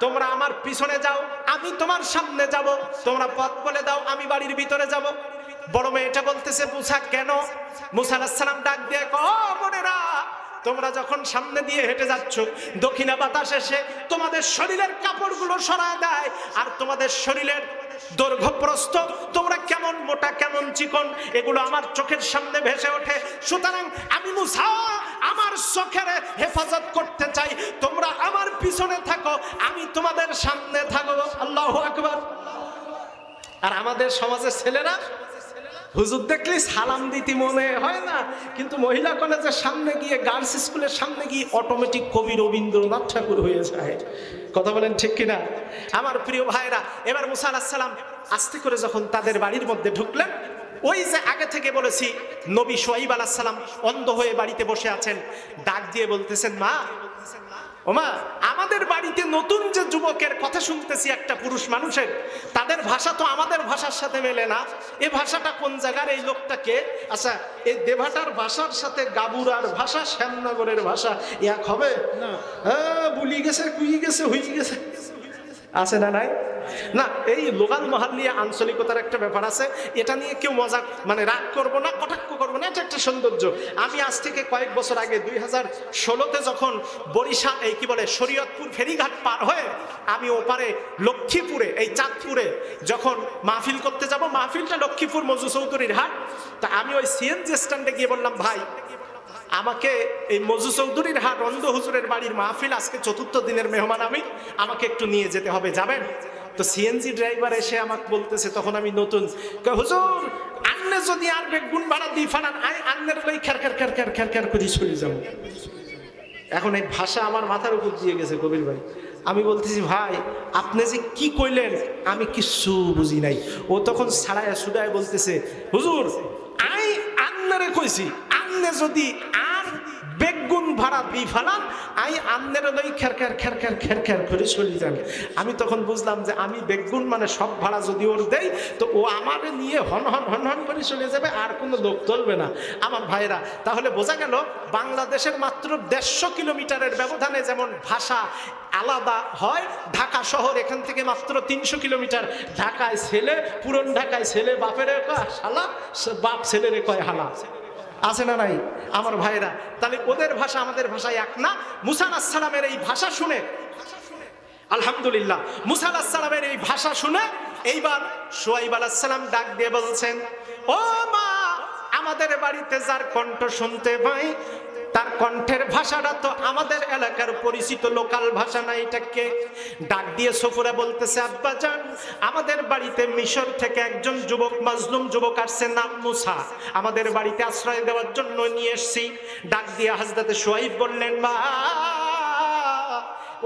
তোমরা আমার পিছনে যাও, আমি তোমার সামনে যাব, তোমরা পথ বলে দাও, আমি বাড়ির ভিতরে যাব। বড় মেয়েটা বলতেছে, মুসা কেন? মুসা আলাইহিস সালাম ডাক দিয়ে কয়, ও বোনেরা, তোমরা যখন সামনে দিয়ে হেঁটে যাচ্ছ, দক্ষিণা বাতাস এসে তোমাদের শরীরের কাপড়গুলো সরায় দেয়, আর তোমাদের শরীরের দৈর্ঘ্য প্রস্থ, তোমরা কেমন মোটা কেমন চিকন, এগুলো আমার চোখের সামনে ভেসে ওঠে। সুতরাং আমি মুসা আমার চোখের হেফাজত করতে চাই, তোমরা আমার পিছনে থাকো, আমি তোমাদের সামনে থাকবো। আল্লাহু আকবার। আর আমাদের সমাজের ছেলেরা হুজুর দেখলে সালাম দিতে মনে হয় না, কিন্তু মহিলা কলেজের সামনে গিয়ে, গার্লস স্কুলের সামনে গিয়ে অটোমেটিক কবি রবীন্দ্রনাথ ঠাকুর হয়ে যায়। কথা বলেন ঠিক কিনা আমার প্রিয় ভাইরা? এবার মুসা আলাইহিস সালাম আস্তে করে যখন তাদের বাড়ির মধ্যে ঢুকলেন, ওই যে আগে থেকে বলেছি নবী শুআইব আলাইহিস সালাম অন্ধ হয়ে বাড়িতে বসে আছেন, ডাক দিয়ে বলতেছেন, মা ওমা, আমাদের বাড়িতে নতুন যে যুবকের কথা শুনতেছি, একটা পুরুষ মানুষের, তাদের ভাষা তো আমাদের ভাষার সাথে মেলে না। এই ভাষাটা কোন জায়গার, এই লোকটাকে? আচ্ছা, এই দেভাটার ভাষার সাথে গাবুরার ভাষা, শ্যামনগরের ভাষা এক হবে না? হ্যাঁ, বুলি গেছে, কুই গেছে, হয়ে গেছে, আছে না নাই? না, এই লোকাল মহাল্লিয়া আঞ্চলিকতার একটা ব্যাপার আছে, এটা নিয়ে কেউ মজা মানে রাগ করবো না, কটাক্ষ করবো না, এটা একটা সৌন্দর্য। আমি আজ থেকে কয়েক বছর আগে 2016-তে যখন বরিশাল, এই কি বলে, শরীয়তপুর ফেরিঘাট পার হয়ে আমি ওপারে লক্ষ্মীপুরে, এই চাঁদপুরে যখন মাহফিল করতে যাব, মাহফিলটা লক্ষ্মীপুর মজু চৌধুরীর হাট, তা আমি ওই সিএনজি স্ট্যান্ডে গিয়ে বললাম, ভাই আমাকে এই মজু চৌধুরীর হাট অন্ধ হুজুরের বাড়ির মাহফিল, আজকে 4র্থ দিনের মেহমান আমি, আমাকে একটু নিয়ে যেতে হবে, যাবেন? তো সিএনজি ড্রাইভার এসে আমাকে বলতেছে, তখন আমি নতুন, হুজুর আন্নে যদি আর বেগুন ভাড়া দিই ফানান, আই আন্নের লই খ্যার খ্যার খ্যার খ্যার খ্যার খ্যার করে চলে যাবো। এখন এই ভাষা আমার মাথার উপর দিয়ে গেছে কবির ভাই। আমি বলতেছি, ভাই আপনি যে কি কইলেন আমি কিচ্ছু বুঝি নাই। ও তখন ছাড়ায় সুদায় বলতেছে, হুজুর আই আন্নারে কইছি, আন্নে যদি আর বেগুন ভাড়া দিই ফালান, আই আন্নের লই খ্যার খ্যার খ্যার খ্যার খ্যার খ্যার করে চলে যান। আমি তখন বুঝলাম যে আমি বেগুন মানে সব ভাড়া যদি ওর দেই, তো ও আমারে নিয়ে হন হন হন হন করে চলে যাবে, আর কোনো লোক চলবে না। আমার ভাইরা, তাহলে বোঝা গেল বাংলাদেশের মাত্র 150 কিলোমিটারের ব্যবধানে যেমন ভাষা আলাদা হয়, ঢাকা শহর এখান থেকে মাত্র 300 কিলোমিটার। ঢাকায় ছেলে, পুরন ঢাকায় ছেলে বাপের কয় শালা, বাপ ছেলেরে কয় হালা। আছে না নাই আমার ভাইরা? তাহলে ওদের ভাষা আমাদের ভাষায় এক না। মুসা আলাইহিস সালামের এই ভাষা শুনে, আলহামদুলিল্লাহ, মুসা আলাইহিস সালামের এই ভাষা শুনে এইবার শুআয়ব আলাইহিস সালাম ডাক দিয়ে বলছেন, ও মা, আমাদের বাড়িতে যার কণ্ঠ শুনতে পাই তার কণ্ঠের ভাষাটা তো আমাদের এলাকার পরিচিত লোকাল ভাষা না, এটা কে? ডাক দিয়ে সফুরা বলতেছে, আব্বা জান, আমাদের বাড়িতে মিশর থেকে একজন যুবক, মাজলুম যুবক আসছে, নাম মুসা, আমাদের বাড়িতে আশ্রয় দেওয়ার জন্য নিয়ে এসেছি। ডাক দিয়ে হযরতে শুআয়ব বললেন, মা,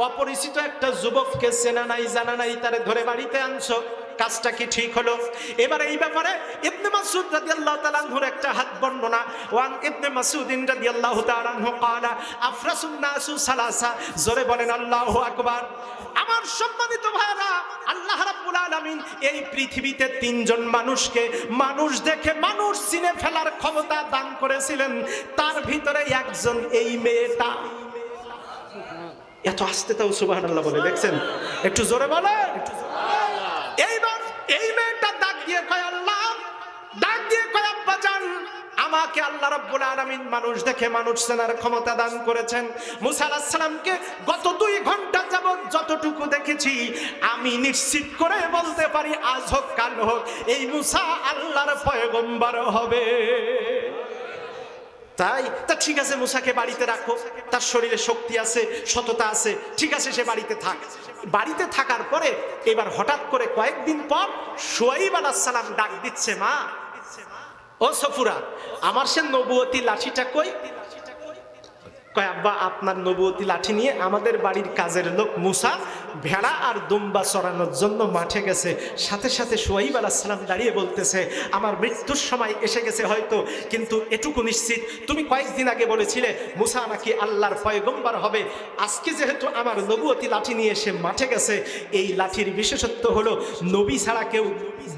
অপরিচিত একটা যুবককে চেনা নাই জানা নাই, তারে ধরে বাড়িতে আনছো, কাজটা কি ঠিক হলো? এবারে এই ব্যাপারে ইবনে মাসউদ রাদিয়াল্লাহু তাআলা আনহুর একটা হাত বর্ণনা, ওয়ান ইবনে মাসউদ রাদিয়াল্লাহু তাআলা আনহু ক্বালা আফরাসুন নাসু সালাসা, জোরে বলেন আল্লাহু আকবার। আমার সম্মানিত ভাইরা, আল্লাহ রাব্বুল আলামিন এই পৃথিবীতে তিনজন মানুষকে মানুষ দেখে মানুষ চিনে ফেলার ক্ষমতা দান করেছিলেন, তার ভিতরে একজন এই মেয়েটা। এত আস্তে তাও সুবহানাল্লাহ বলে, দেখছেন? একটু জোরে বলেন। এইবার এই মেয়েটা ডাক দিয়ে কয়, আল্লাহ, ডাক দিয়ে কয়, আব্বা জান, আমাকে আল্লাহ রাব্বুল আলামিন মানুষ দেখে মানুষ চেনার ক্ষমতা দান করেছেন। মুসা আলাইহিস সালামকে গত 2 ঘন্টা যাবত যতটুকু দেখেছি, আমি নিশ্চিত করে বলতে পারি, আজ হোক কাল হোক, এই মুসা আল্লাহর পয়গম্বর হবে। তাই তা ঠিক আছে, মুসাকে বাড়িতে রাখো, তার শরীরে শক্তি আছে, সততা আছে, ঠিক আছে, সে বাড়িতে থাক। বাড়িতে থাকার পরে এবার হঠাৎ করে কয়েকদিন পর শুআয়ব আলাইহিস সালাম ডাক দিচ্ছে, মা, ও সফুরা, আমার সে নবুয়তি লাঠিটা কই? কয়, আব্বা, আপনার নবুয়তি লাঠি নিয়ে আমাদের বাড়ির কাজের লোক মুসা ভেড়া আর দুম্বা চড়ানোর জন্য মাঠে গেছে। সাথে সাথে শুআয়ব আলাইহিস সালাম দাঁড়িয়ে বলতেছে, আমার মৃত্যুর সময় এসে গেছে হয়তো, কিন্তু এটুকু নিশ্চিত, তুমি কয়েকদিন আগে বলেছিলে মুসা নাকি আল্লাহর পয়গম্বর হবে। আজকে যেহেতু আমার নবুয়তি লাঠি নিয়ে এসে মাঠে গেছে, এই লাঠির বিশেষত্ব হলো নবী ছাড়া কেউ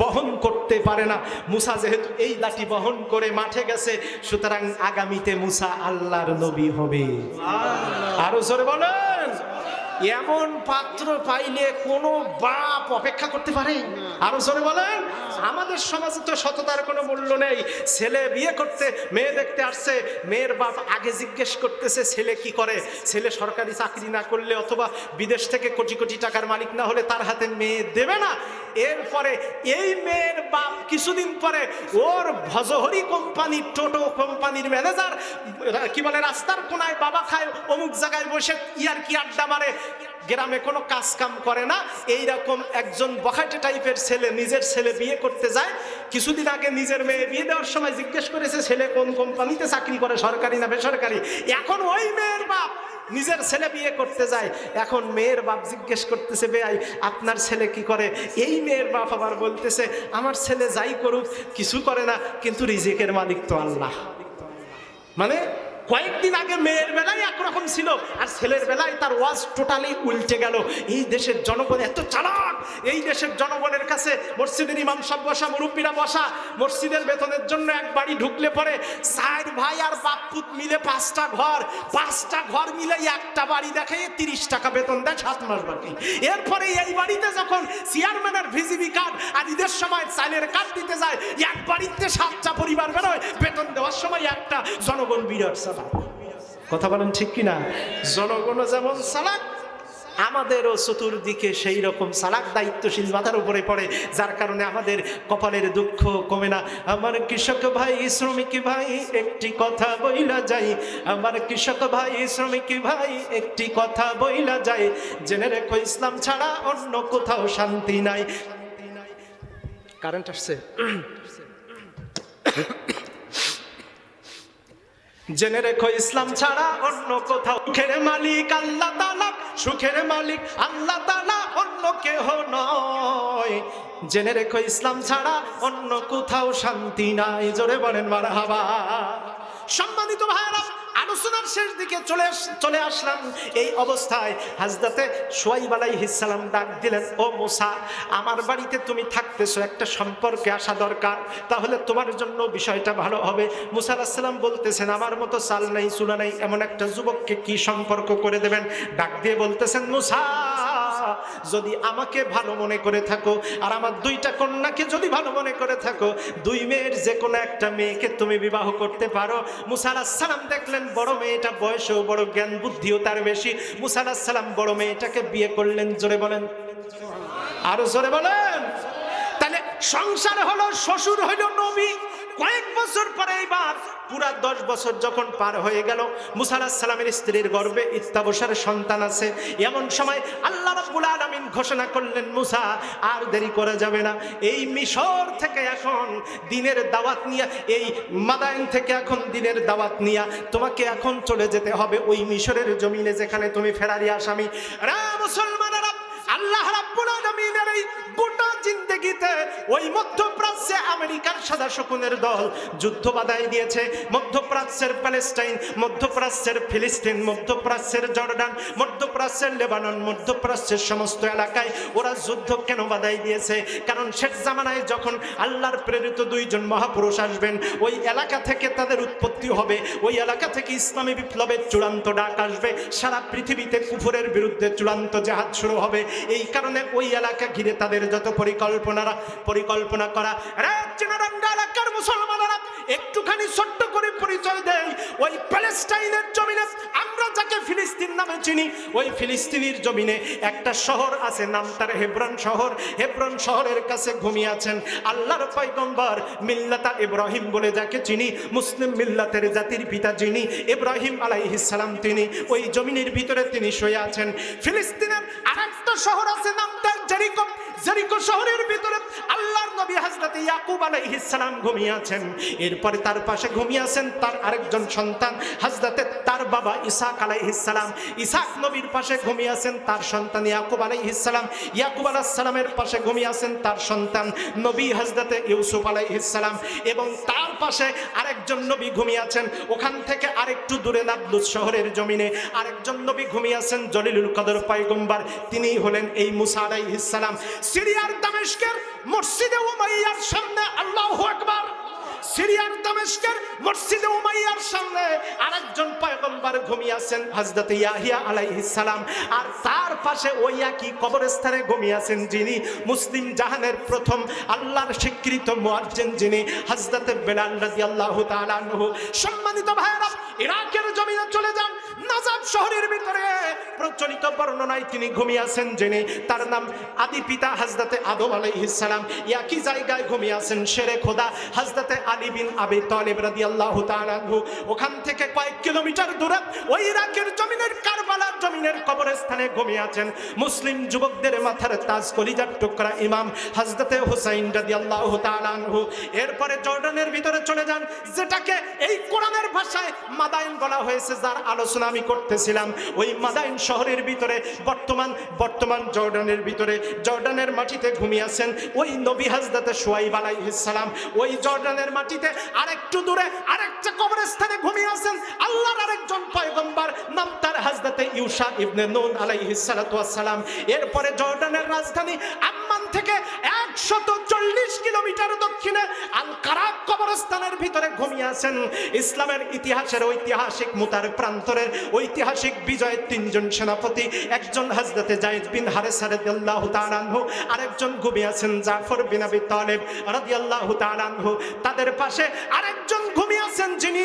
বহন করতে পারে না। মুসা যেহেতু এই লাঠি বহন করে মাঠে গেছে, সুতরাং আগামীতে মুসা আল্লাহর নবী হবে। আরো জোরে বলেন। এমন পাত্র পাইলে কোনো বাপ অপেক্ষা করতে পারে? আরো জোরে বলেন। আমাদের সমাজে তো সততার কোনো মূল্য নেই। ছেলে বিয়ে করতে মেয়ে দেখতে আসছে, মেয়ের বাপ আগে জিজ্ঞেস করতেছে ছেলে কি করে, ছেলে সরকারি চাকরি না করলে অথবা বিদেশ থেকে কোটি কোটি টাকার মালিক না হলে তার হাতে মেয়ে দেবে না। এরপরে এই মেয়ের বাপ কিছুদিন পরে ওর ভজহরি কোম্পানির, টোটো কোম্পানির ম্যানেজার, কি বলে, রাস্তার কোনায় বাবা খায়, অমুক জায়গায় বসে ইয়ার কি আড্ডা মারে, গ্রামে কোনো কাজ কাম করে না, এইরকম একজন বখাটে টাইপের ছেলে নিজের ছেলে বিয়ে করতে যায়। কিছুদিন আগে নিজের মেয়ে বিয়ে দেওয়ার সময় জিজ্ঞেস করেছে ছেলে কোন কোম্পানিতে চাকরি করে, সরকারি না বেসরকারি। এখন ওই মেয়ের বাপ নিজের ছেলে বিয়ে করতে যায়, এখন মেয়ের বাপ জিজ্ঞেস করতেছে, বেয়াই, আপনার ছেলে কি করে? এই মেয়ের বাপ আবার বলতেছে, আমার ছেলে যাই করুক কিছু করে না, কিন্তু রিজিকের মালিক তো আল্লাহ। মানে কয়েকদিন আগে মেয়ের বেলায় একরকম ছিল, আর ছেলের বেলায় তার ওয়াজ টোটালি উল্টে গেল। এই দেশের জনগণ এত চালাক, এই দেশের জনগণের কাছে মসজিদের ইমাম সাহেব বসা, মুরব্বীরা বসা, মসজিদের বেতনের জন্য এক বাড়ি ঢুকলে পরে 4 ভাই আর বাপ পুত মিলে 5টা ঘর মিলে একটা বাড়ি দেখে 30 টাকা বেতন দেয় 7 মাস বাকি। এরপরে এই বাড়িতে যখন চেয়ারম্যানের ভিজিবি কার্ড আর ঈদের সময় চালের কার্ড দিতে যায়, এক বাড়িতে 7টা পরিবার বেরোয়, বেতন দেওয়ার সময় একটা। জনগণ বিরাট চালাক। কথা বলেন ঠিক কিনা? জনগণ যেমন চালাক, আমাদেরও চতুর্দিকে সেই রকম চালাক দায়িত্বশীল মাথার উপরে পড়ে, যার কারণে আমাদের কপালের দুঃখ কমে না। আমার কৃষক ভাই, শ্রমিক ভাই, একটি কথা বইলা যাই, আমার কৃষক ভাই, শ্রমিক ভাই, একটি কথা বইলা যায়, জেনে রেখো ইসলাম ছাড়া অন্য কোথাও শান্তি নাই। কারেন্ট আসছে। জেনে রেখো ইসলাম ছাড়া অন্য কোথাও, সুখের মালিক আল্লাহ তাআলা, সুখের মালিক আল্লাহ তাআলা, অন্য কেহ নয়। জেনে রেখো ইসলাম ছাড়া অন্য কোথাও শান্তি নাই। জোরে বলেন মারহাবা। সম্মানিত ভাইরা, আলোচনার শেষ দিকে চলে আসলাম। এই অবস্থায় হযরতে শুআয়ব আলাইহিস সালাম ডাক দিলেন, ও মুসা, আমার বাড়িতে তুমি থাকতেছো, একটা সম্পর্কে আসা দরকার, তাহলে তোমার জন্য বিষয়টা ভালো হবে। মুসা আলাইহিস সালাম বলতেছেন, আমার মতো চাল নাই চুলা নাই এমন একটা যুবককে কি সম্পর্ক করে দেবেন? ডাক দিয়ে বলতেছেন, মুসা, যদি আমাকে ভালো মনে করে থাকো আর আমার দুইটা কন্যাকে যদি ভালো মনে করে থাকো, দুই মেয়ের যে কোনো একটা মেয়েকে তুমি বিবাহ করতে পারো। মুসা আলাইহিস সালাম দেখলেন বড় মেয়েটা বয়সেও বড়, জ্ঞান বুদ্ধিও তার বেশি। মুসা আলাইহিস সালাম বড় মেয়েটাকে বিয়ে করলেন। জোরে বলেন, আরো জোরে বলেন। তাহলে সংসার হলো, শ্বশুর হলো নবী। কয়েক বছর পরে এইবার পুরা 10 বছর যখন পার হয়ে গেল, মুসা আলাইহিস সালামের স্ত্রীর গর্ভে ইত্তাবসার সন্তান আছে। এমন সময় আল্লাহ রাব্বুল আলামিন ঘোষণা করলেন, মুসা আর দেরি করা যাবে না, এই মিশর থেকে এখন দ্বীনের দাওয়াত নিয়ে, এই মাদায়েন থেকে এখন দ্বীনের দাওয়াত নিয়ে তোমাকে এখন চলে যেতে হবে ওই মিশরের জমিনে যেখানে তুমি ফেরারি আসামি। রা মুসলমানেরা, আল্লাহ রাব্বুল আলামিনের এই গোটা জিন্দেগিতে ওই মধ্যপ্রাচ্যে আমেরিকার সাদা শকুনের দল যুদ্ধ বাধাই দিয়েছে। মধ্যপ্রাচ্যের প্যালেস্টাইন, মধ্যপ্রাচ্যের ফিলিস্তিন, মধ্যপ্রাচ্যের জর্ডান, মধ্যপ্রাচ্যের লেবানন, মধ্যপ্রাচ্যের সমস্ত এলাকায় ওরা যুদ্ধ কেন বাধাই দিয়েছে? কারণ শেষ জামানায় যখন আল্লাহর প্রেরিত দুইজন মহাপুরুষ আসবেন, ওই এলাকা থেকে তাদের উৎপত্তি হবে, ওই এলাকা থেকে ইসলামী বিপ্লবের চূড়ান্ত ডাক আসবে, সারা পৃথিবীতে কুফরের বিরুদ্ধে চূড়ান্ত জেহাদ শুরু হবে। এই কারণে ওই এলাকা ঘিরে তাদের যত পরিকল্পনা করা। এলাকার মুসলমানেরা একটুখানি ছোট্ট করে পরিচয় দেয়। ওই প্যালেস্টাইনের জমিনে আমরা যাকে ফিলিস্তিন নামে চিনি, ওই ফিলিস্তিনের জমিনে একটা শহর আছে, নাম তার হেব্রন শহর। হেব্রন শহরের কাছে ঘুমিয়ে আছেন আল্লাহর পয়গম্বর মিল্লাতা ইব্রাহিম বলে যাকে চিনি, মুসলিম মিল্লাতের জাতির পিতা যিনি ইব্রাহিম আলাইহিস সালাম, তিনি ওই জমিনের ভিতরে তিনি শুয়ে আছেন। ফিলিস্তিনের আরেকটা শহর আছে, নাম তার জেরিকো। জেরিকো শহরের ভিতরে আল্লাহর নবী হযরত ইয়াকুব আলাইহিস সালাম ঘুমিয়ে আছেন। এরপরে তার পাশে ঘুমিয়ে আছেন তার আরেকজন সন্তান হযরত তার বাবা ইসাক আলাইহিস সালাম। ইসাক নবীর পাশে ঘুমিয়ে আছেন তার সন্তান ইয়াকুব আলাইহিস সালাম। ইয়াকুব আলাইহিস সালামের পাশে ঘুমিয়ে আছেন তার সন্তান নবী হযরত ইউসুফ আলাইহিস সালাম। এবং তার পাশে আরেকজন নবী ঘুমিয়ে আছেন, ওখান থেকে আরেকটু দূরে নাবলুস শহরের জমিনে আরেকজন নবী ঘুমিয়ে আছেন, জলিলুল কদর পয়গম্বর, তিনি হলেন এই মুসা আলাইহিস সালাম। সিরিয়ার দামেস্কের মসজিদে উমাইয়ার সামনে, আল্লাহু আকবার, সিরিয়ার দামেস্কের মসজিদে উমাইয়ার সামনে আরেকজন পয়গম্বর ঘুমিয়ে আছেন হযরত ইয়াহিয়া আলাইহিস সালাম। আর তার পাশে ওই একই কবরস্থানে ঘুমিয়ে আছেন যিনি মুসলিম জাহানের প্রথম আল্লাহর স্বীকৃত মুয়াজ্জিন, যিনি হযরত বেলাল রাদিয়াল্লাহু তাআলা আনহু। সম্মানিত ভাইরা, ইরাকের জমিনে চলে যান, নাজাব শহরের ভিতরে প্রচলিত বর্ণনায় তিনি ঘুমিয়ে আছেন যিনি, তার নাম আদি পিতা হযরত আদম আলাইহিস সালাম। একই জায়গায় ঘুমিয়ে আছেন শেরে খোদা হযরত আলী বিন আবি তালিব রাদিয়াল্লাহু তাআলা আনহু। ওখান থেকে কয়েক কিলোমিটার দূরে ওই ইরাকের জমিনের কারবালার জমিনের কবরস্থানে ঘুমিয়ে আছেন মুসলিম যুবকদের মাথার তাজ, কলিজার টুকরা ইমাম হযরত হুসাইন রাদিয়াল্লাহু তাআলা আনহু। এরপরে জর্ডানের ভিতরে চলে যান, যেটাকে এই কোরআনের ভাষায় মাদায়েন বলা হয়েছে, যার আলোচনা আমি করতেছিলাম। ওই মাদায়েন শহরের ভিতরে বর্তমান জর্ডানের ভিতরে, জর্ডানের মাটিতে ঘুমিয়ে আছেন ওই নবী হযরত শুআইব আলাইহিস সালাম। ওই জর্ডানের মাটিতে আরেকটু দূরে আরেকটা কবরস্থানে ঘুমিয়ে আছেন আল্লাহর আরেকজন পয়গম্বর, নাম তার হযরত ইউসা ইবনে নুন আলাইহিস সালাতু ওয়াস সালাম। এরপরে জর্ডানের রাজধানী আম্মান থেকে 140 কিলোমিটার দক্ষিণে আল কারাক কবরস্থানের ভিতরে ঘুমিয়ে আছেন ইসলামের ইতিহাসের ঐতিহাসিক মুতার প্রান্তরের ঐতিহাসিক বিজয়ের 3 জন সেনাপতি, একজন হযরত যায়েদ বিন হারেসা রাদিয়াল্লাহু তাআলা আনহু, আরেকজন ঘুমিয়ে আছেন জাফর বিন আবি তালিব রাদিয়াল্লাহু তাআলা আনহু। তাদের পাশে আরেকজন ঘুমিয়ে আছেন যিনি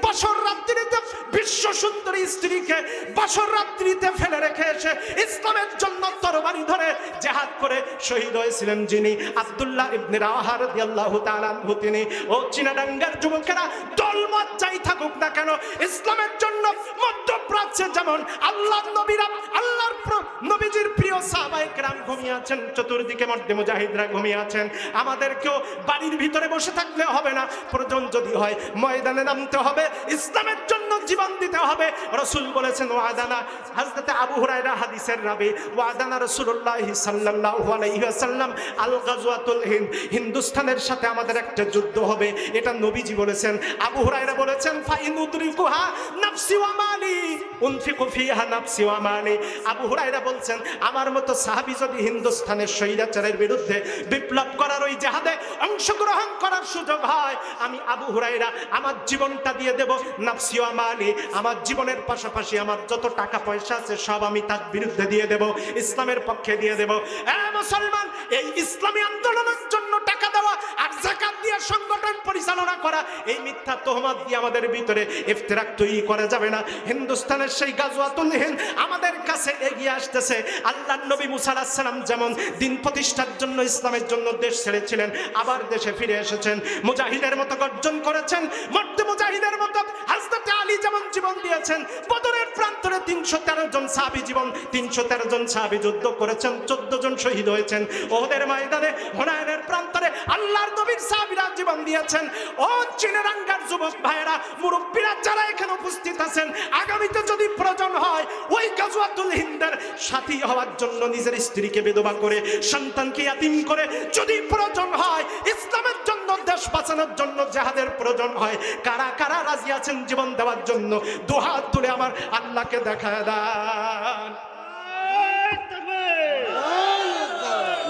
বছর রাত্রিতে বিশ্ব সুন্দরী স্ত্রীকে বছর রাত্রিতে ফেলে রেখে এসে ইসলামের জন্য তরবারি ধরে জিহাদ করে শহীদ হয়েছিলেন যিনি আব্দুল্লাহ ইবনে রাওয়াহা রাদিয়াল্লাহু তাআলা আনহু। তিনি ও চীনাডাঙ্গার যুবকেরা দলমত যাই থাকুক না কেন, ইসলামের জন্য মধ্যপ্রাচ্যে যেমন আল্লাহর নবীরা, আল্লাহর নবীজির প্রিয় সাহাবায়ে কেরাম ঘুমিয়ে আছেন, চতুর্দিকে মধ্যে মুজাহিদরা ঘুমিয়ে আছেন। আমাদেরকেও বাড়ির ভিতরে বসে থাকলে হবে না, প্রয়োজন যদি হয় ময়দানে নামতে হবে, ইসলামের জন্য জীবন দিতে হবে। রাসূল বলেছেন ওয়াদানা, হযরত আবু হুরায়রা হাদিসের রাবী, ওয়াদানা রাসূলুল্লাহ সাল্লাল্লাহু আলাইহি ওয়াসাল্লাম আল গাজওয়াতুল হিন্দ, হিন্দুস্তানের সাথে আমাদের একটা যুদ্ধ হবে, এটা নবীজি বলেছেন। আবু হুরায়রা বলেছেন ফাইন উদরিকুহা নাফসি ওয়া মালি উনফিকু ফিহা নাফসি ওয়া মালি। আবু হুরায়রা বলছেন আমার মতো সাহাবী যদি হিন্দুস্তানের স্বৈরাচারের বিরুদ্ধে বিপ্লব করার ওই জেহাদে অংশগ্রহণ করার সুযোগ হয়, আমি আবু হুরায়রা আমার জীবনটা দিয়ে দেব, নাফসি ওয়া মালি, আমার জীবনের পাশাপাশি আমার যত টাকা পয়সা আছে সব আমি তার বিরুদ্ধে দিয়ে দেব, ইসলামের পক্ষে দিয়ে দেব। মুসলমান, এই ইসলামী আন্দোলনের জন্য টাকা দেওয়া আর যাকাত দিয়ে সংগঠন পরিচালনা করা, এই মিথ্যা তোহমত দিয়ে আমাদের ভিতরে ইফতিরাক তৈরি করা যাবে না। হিন্দুস্তানের সেই গাজওয়াতুল হিন্দ আমাদের কাছে এগিয়ে আসতেছে। আল্লাহর নবী মুসা আলাইহিস সালাম যেমন দিন প্রতিষ্ঠার জন্য ইসলামের জন্য দেশ ছেড়েছিলেন, আবার দেশে ফিরে এসেছেন, মুজাহিদের মতো গর্জন করেছেন, মর্দে মুজাহিদের মতো হযরত আলী যেমন জীবন দিয়েছেন, বদরের প্রান্তরে 313 জন সাহাবী জীবন 313 জন সাহাবী যুদ্ধ করেছেন, 14 জন শহীদ হয়েছেন। ওহদের ময়দানে, হুনাইনের প্রান্তরে আল্লাহর নবীর সাহাবীরা জীবন দিয়েছেন। ও চিনারাঙ্গার যুবক ভাইয়েরা, মুরব্বীরা যারা এখানে উপস্থিত আছেন, আগামীতে যদি প্রয়োজন হয় ওই গাজওয়াতুল হিন্দের সাথী হওয়ার জন্য নিজের স্ত্রীকে বিধবা করে, সন্তানকে ইয়াতীম করে, যদি প্রয়োজন হয় ইসলামের জন্য, দেশ বাঁচানোর জন্য জিহাদের প্রয়োজন হয়, কারা কারা রাজি আছেন জীবন দেওয়ার জন্য? দুহাত তুলে আমার আল্লাহকে দেখায় দেন।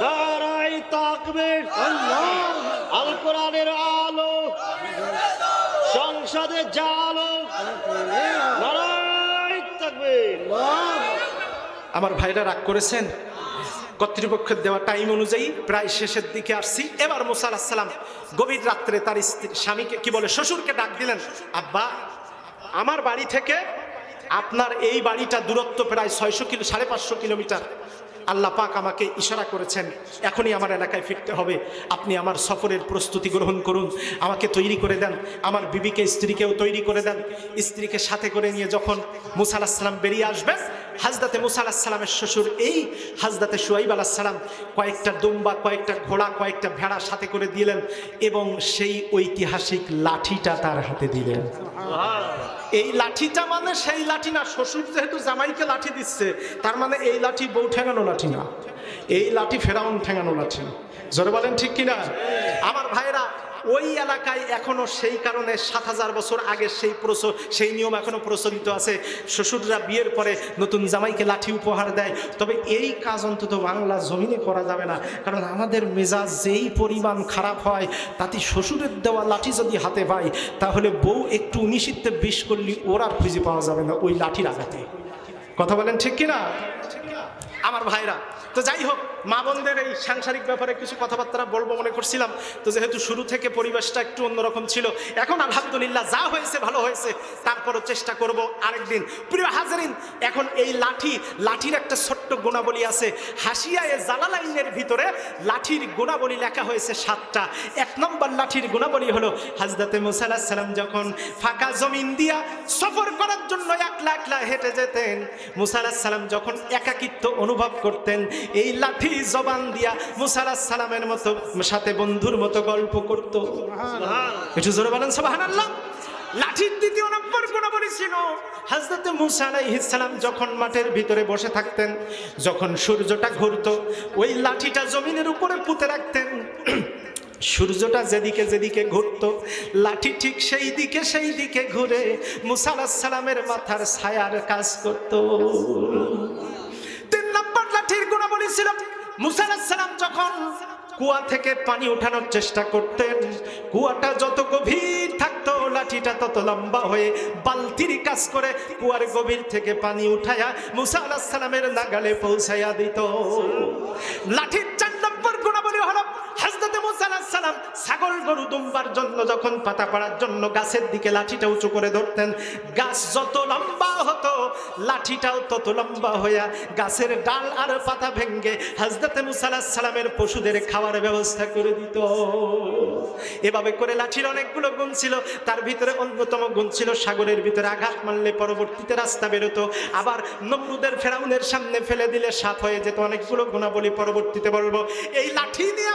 নারায়ে তাকবীর, আল কোরআনের আলো, সংসদে জালো, নারায়ে তাকবীর। আমার ভাইরা রাগ করেছেন? কর্তৃপক্ষের দেওয়া টাইম অনুযায়ী প্রায় শেষের দিকে আসছি। এবার মুসা আলাইহিস সালাম গভীর রাত্রে তার স্বামীকে কি বলে, শ্বশুরকে ডাক দিলেন। আব্বা, আমার বাড়ি থেকে আপনার এই বাড়িটা দূরত্ব প্রায় 550 কিলোমিটার। আল্লাহ পাক আমাকে ইশারা করেছেন এখনই আমার এলাকায় ফিরতে হবে, আপনি আমার সফরের প্রস্তুতি গ্রহণ করুন, আমাকে তৈরি করে দেন, আমার বিবিকে, স্ত্রীকেও তৈরি করে দেন। স্ত্রীকে সাথে করে নিয়ে যখন মুসা আলাইহিস সালাম বেরিয়ে আসবেন, হযরতে মুসা আলাইহিস সালামের শ্বশুর এই হযরতে শুআইব আলাইহিস সালাম কয়েকটা দুম্বা, কয়েকটা ঘোড়া, কয়েকটা ভেড়া সাথে করে দিলেন এবং সেই ঐতিহাসিক লাঠিটা তার হাতে দিলেন। এই লাঠিটা মানে সেই লাঠি না, শ্বশুর যেহেতু জামাইকে লাঠি দিচ্ছে, তার মানে এই লাঠি বউ ঠেঙানো লাঠি না, এই লাঠি ফেরাউন ঠেঙানো লাঠি। জোরে বলেন ঠিক কিনা? আমার ভাইরা, ওই এলাকায় এখনো সেই কারণে 7000 বছর আগের সেই নিয়ম এখনো প্রচলিত আছে। শ্বশুররা বিয়ের পরে নতুন জামাইকে লাঠি উপহার দেয়। তবে এই কাজ অন্তত বাংলা জমিনে করা যাবে না, কারণ আমাদের মেজাজ যেই পরিমাণ খারাপ হয়, তাতে শ্বশুরের দেওয়া লাঠি যদি হাতে পায়, তাহলে বউ একটু 19-তে 20 করলে ওরা খুঁজে পাওয়া যাবে না ওই লাঠির আঘাতে। কথা বলেন ঠিক কিনা আমার ভাইরা? তো যাই হোক, মা বোনদের এই সাংসারিক ব্যাপারে কিছু কথাবার্তা বলবো মনে করছিলাম। তো যেহেতু শুরু থেকে পরিবেশটা একটু অন্যরকম ছিল, এখন আলহামদুলিল্লাহ যা হয়েছে ভালো হয়েছে, তারপরও চেষ্টা করব আরেকদিন। প্রিয় হাজারিন, এখন এই লাঠির একটা ছোট্ট গুণাবলী আছে। হাসিয়ায়ে জালালাইনের ভিতরে লাঠির গুণাবলী লেখা হয়েছে 7টা। 1 নম্বর লাঠির গুণাবলী হলো, হযরতে মুসা আলাইহিস সালাম যখন ফাঁকা জমিন দিয়া সফর করার জন্য একলা একলা হেঁটে যেতেন, মুসা আলাইহিস সালাম যখন একাকিত্ব অনুভব করতেন, এই লাঠি জবান দিয়া মুসা আলাইহিস সালামের মতো সাথে বন্ধুর মতো গল্প করত। একটু জোরে বলেন সুবহানাল্লাহ। লাঠির 2 নম্বর গুণাবলী ছিল, হযরত মুসা আলাইহিস সালাম যখন মাঠের ভিতরে বসে থাকতেন, যখন সূর্যটা ঘুরতো, ওই লাঠিটা জমিনের উপরে পুঁতে রাখতেন। সূর্যটা যেদিকে যেদিকে ঘুরতো, লাঠি ঠিক সেই দিকে ঘুরে মুসা আলাইহিস সালামের মাথার ছায়ার কাজ করত। 3 নম্বর লাঠির গুণাবলী ছিল, মুসা আলাইহিস সালাম যখন কুয়া থেকে পানি উঠানোর চেষ্টা করতেন, কুয়াটা যত গভীর থাকতো, লাঠিটা তত লম্বা হয়ে বালতির কাজ করে কুয়ার গভীর থেকে পানি উঠায়া মুসা আলাইহিস সালামের নাগালে পৌঁছায়া দিত। লাঠির 4 নম্বর গুণাবলী হলো, হযরত মুসা আলাইহিস সালাম ছাগল গরু দুম্বার জন্য যখন পাতা পাড়ার জন্য গাছের দিকে লাঠিটা উঁচু করে ধরতেন, গাছ যত লম্বা হতো, লাঠিটাও তত লম্বা হইয়া গাছের ডাল আর পাতা ভেঙ্গে হযরত মুসা আলাইহিস সালামের পশুদের খাওয়ার ব্যবস্থা করে দিত। এভাবে করে লাঠির অনেকগুলো গুণ ছিল, তার ভিতরে অন্যতম গুণ ছিল সাগরের ভিতরে আঘাত মারলে পরবর্তীতে রাস্তা বেরোতো, আবার নমরুদের ফেরাউনের সামনে ফেলে দিলে সাপ হয়ে যেত। অনেকগুলো গুণাবলী পরবর্তীতে বলবো। এই লাঠি নিয়ে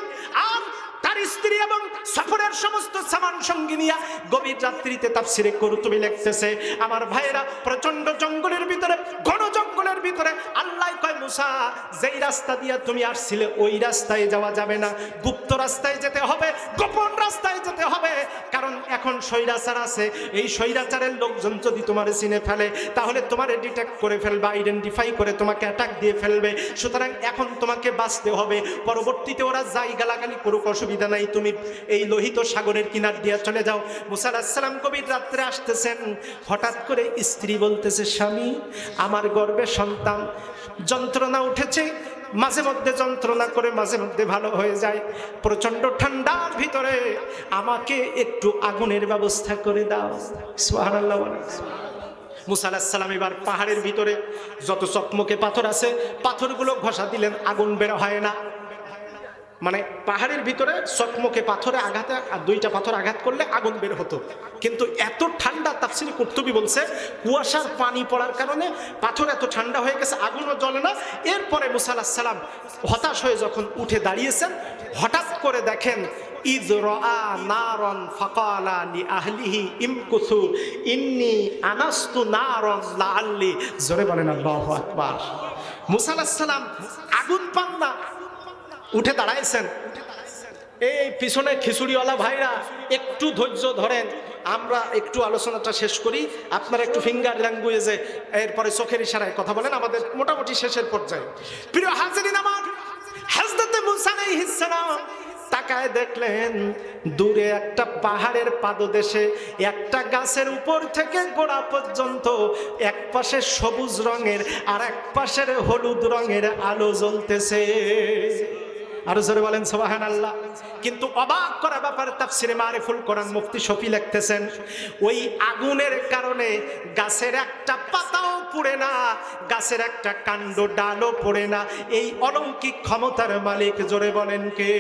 আর তার স্ত্রী এবং সফরের সমস্ত সামান সঙ্গী নিয়ে গভীর রাত্রিতে তাফসিরে কুরতুবী লিখতেছে, আমার ভাইয়েরা, প্রচন্ড জঙ্গলের ভিতরে, ঘন জঙ্গলের ভিতরে আল্লাহ কয় মুসা যেই রাস্তা দিয়ে তুমি আসছিলে ওই রাস্তায় যাওয়া যাবে না, গুপ্ত রাস্তায় যেতে হবে, গোপন রাস্তায় যেতে হবে, কারণ এখন স্বৈরাচার আছে, এই স্বৈরাচারের লোকজন যদি তোমার চিনে ফেলে তাহলে তোমারে ডিটেক্ট করে ফেলবে, আইডেন্টিফাই করে তোমাকে অ্যাটাক দিয়ে ফেলবে, সুতরাং এখন তোমাকে বাঁচতে হবে। পরবর্তীতে ওরা যাই গালাগালি করুক অসুবিধা নাই, তুমি এই লোহিত সাগরের কিনার দিয়ে চলে যাও। মুসা আলাইহিস সালাম গভীর রাত্রে আসতেছেন, হঠাৎ করে স্ত্রী বলতেছে স্বামী আমার গর্ভে সন্তান, যন্ত্রণা উঠেছে, মাঝে মধ্যে যন্ত্রণা করে মাঝে মধ্যে ভালো হয়ে যায়, প্রচন্ড ঠান্ডার ভিতরে আমাকে একটু আগুনের ব্যবস্থা করে দাও। সুবহানাল্লাহ। মুসা আলাইহিস সালাম এবার পাহাড়ের ভিতরে যত চকমকে পাথর আছে পাথরগুলো ঘষা দিলেন, আগুন বের হয় না। মানে পাহাড়ের ভিতরে চকমকে পাথরে আঘাতে আর দুইটা পাথর আঘাত করলে আগুন বের হতো, কিন্তু এত ঠান্ডা, তাফসীরে কুরতুবী বলছে কুয়াশার পানি পড়ার কারণে পাথর এত ঠান্ডা হয়ে গেছে আগুনও জ্বলে না। এরপরে মুসা আলাইহিস সালাম হতাশ হয়ে যখন উঠে দাঁড়িয়েছেন, হঠাৎ করে দেখেন ইয রাআ নারান ফাকালা লিআহলিহি ইমকুসু ইন্নী আনাস্তু নারান লাআল্লি, জোরে বলেন আল্লাহু আকবার। মুসা আলাইহিস সালাম আগুন পান না, উঠে দাঁড়াইছেন। এই পিছনে খিচুড়িওয়ালা ভাইরা একটু ধৈর্য ধরেন, আমরা একটু আলোচনাটা শেষ করি, আপনারা একটু ফিঙ্গার ল্যাঙ্গুয়েজে এরপরে চোখের ইশারায় কথা বলেন, আমাদের মোটামুটি শেষের পর্যায়ে। প্রিয় হাজিরিন আমার, হযরত মুসা আলাইহিস সালাম তাকায় দেখলেন দূরে একটা পাহাড়ের পাদদেশে একটা গাছের উপর থেকে গোড়া পর্যন্ত এক পাশে সবুজ রঙের আর এক পাশের হলুদ রঙের আলো জ্বলতেছে। আরো জোরে বলেন সুবহানাল্লাহ। কিন্তু অবাক করা ব্যাপার, তাফসীরে মারিফুল কোরআন মুফতি শফি লিখতেছেন ওই আগুনের কারণে গাছের একটা পাতাও পুড়ে না, গাছের একটা কাণ্ড ডালও পড়ে না। এই অলৌকিক ক্ষমতার মালিক, জোরে বলেন কে?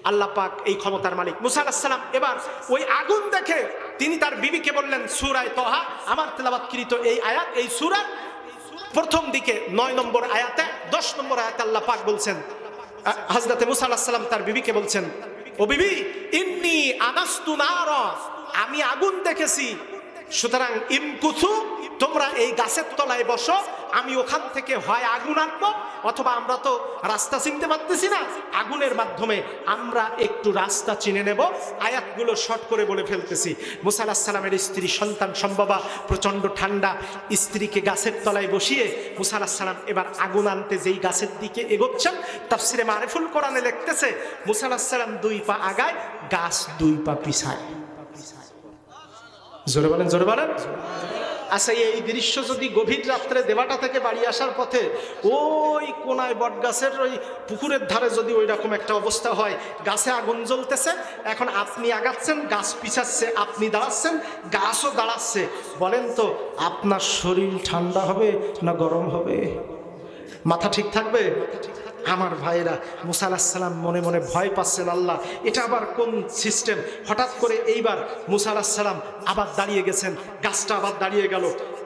আল্লাহ পাক এই ক্ষমতার মালিক। মুসা আলাইহিস সালাম এবার ওই আগুন দেখে তিনি তার বিবিকে বললেন, সূরা তাহা আমার তেলাওয়াতকৃত এই আয়াত, এই সূরা প্রথম দিকে 9 নম্বর আয়াতে 10 নম্বর আয়াতে আল্লাহ পাক বলছেন, হযরত মুসা আলাইহিস সালাম তার বিবিকে বলছেন, ও বিবি ইন্নী আনাস্তু নারা, আমি আগুন দেখেছি, সুতরাং ইমকুসু, তোমরা এই গাছের তলায় বসো, আমি ওখান থেকে হয় আগুন আনবো অথবা আমরা তো রাস্তা চিনতে পারতেছি না, আগুনের মাধ্যমে আমরা একটু রাস্তা চিনে নেব। আয়াতগুলো শর্ট করে বলে ফেলতেছি। মুসা আলাইহিস সালামের স্ত্রী সন্তান সম্ভবা, প্রচন্ড ঠান্ডা, স্ত্রীকে গাছের তলায় বসিয়ে মুসা আলাইহিস সালাম এবার আগুন আনতে যেই গাছের দিকে এগোচ্ছেন, তাফসীরে মারিফুল কোরআনে লিখতেছে মুসা আলাইহিস সালাম 2 পা আগায়, গাছ 2 পা পিছায়। জোরে বলেন, জোরে বলেন। আচ্ছা, এই দৃশ্য যদি গভীর রাত্রে দেবাটা থেকে বাড়ি আসার পথে ওই কোনায় বট গাছের ওই পুকুরের ধারে যদি ওই রকম একটা অবস্থা হয়, গাছে আগুন জ্বলতেছে, এখন আপনি আগাচ্ছেন, গাছ পিছাচ্ছে, আপনি দাঁড়াচ্ছেন, গাছও দাঁড়াচ্ছে, বলেন তো আপনার শরীর ঠান্ডা হবে না গরম হবে? মাথা ঠিক থাকবে? আমার ভাইরা, মুসা আলাইহিস সালাম মনে মনে ভয় পাচ্ছেন, আল্লাহ এটা আবার কোন সিস্টেম। হঠাৎ করে এইবার মুসা আলাইহিস সালাম আবার দাঁড়িয়ে গেছেন, গাছটা আবার দাঁড়িয়ে গেল।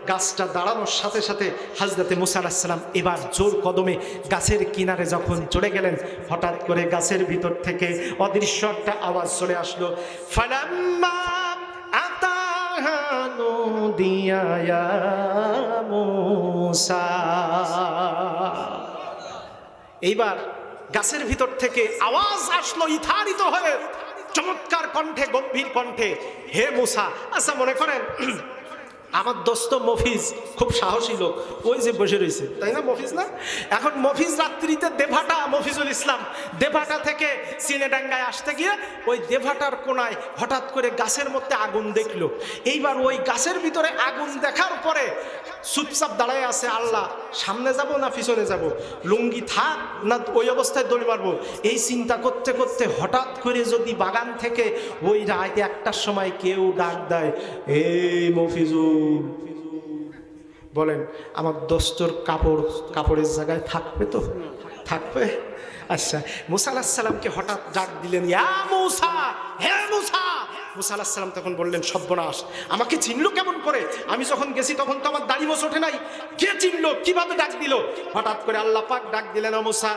গাছটা দাঁড়ানোর সাথে সাথে হযরত মুসা আলাইহিস সালাম এবার জোর কদমে গাছের কিনারে যখন চলে গেলেন, হঠাৎ করে গাছের ভিতর থেকে অদৃশ্য একটা আওয়াজ চলে আসলো, ফালাম্মা আতাহা নুদিয়া ইয়া মুসা। এইবার গাছের ভিতর থেকে আওয়াজ আসলো ইথারিত হয়ে, চমৎকার কণ্ঠে, গম্ভীর কণ্ঠে, হে মুসা। আচ্ছা, মনে করেন আমার দোস্ত মফিজ খুব সাহসী লোক, ওই যে বসে রয়েছে, তাই না? মফিজ না? এখন মফিজ রাত্রিতে দেভাটা, মফিজুল ইসলাম দেভাটা থেকে চিনেডাঙ্গায় আসতে গিয়ে ওই দেভাটার কোনায় হঠাৎ করে গাছের মধ্যে আগুন দেখলো। এইবার ওই গাছের ভিতরে আগুন দেখার পরে চুপচাপ দাঁড়ায় আছে, আল্লাহ সামনে যাব না পিছনে যাব, লুঙ্গি থাক না ওই অবস্থায় দড়ি মারবো, এই চিন্তা করতে করতে হঠাৎ করে যদি বাগান থেকে ওই রাত 1টার সময় কেউ ডাক দেয়, এই মফিজুল, বলেন আমার দোস্তর কাপড়ের জায়গায় থাকবে তো? থাকবে। আচ্ছা, মুসা আলাইহিস সালামকে হঠাৎ ডাক দিলেন, ইয়া মুসা, হে মুসা। মুসা আলাইহিস সালাম তখন বললেন, সর্বনাশ, আমাকে চিনলো কেমন করে? আমি যখন গেছি তখন তো আমার দাড়ি মোছ ওঠে নাই, কে চিনলো, কিভাবে ডাক দিল? হঠাৎ করে আল্লাহ পাক ডাক দিলেন, ও মুসা,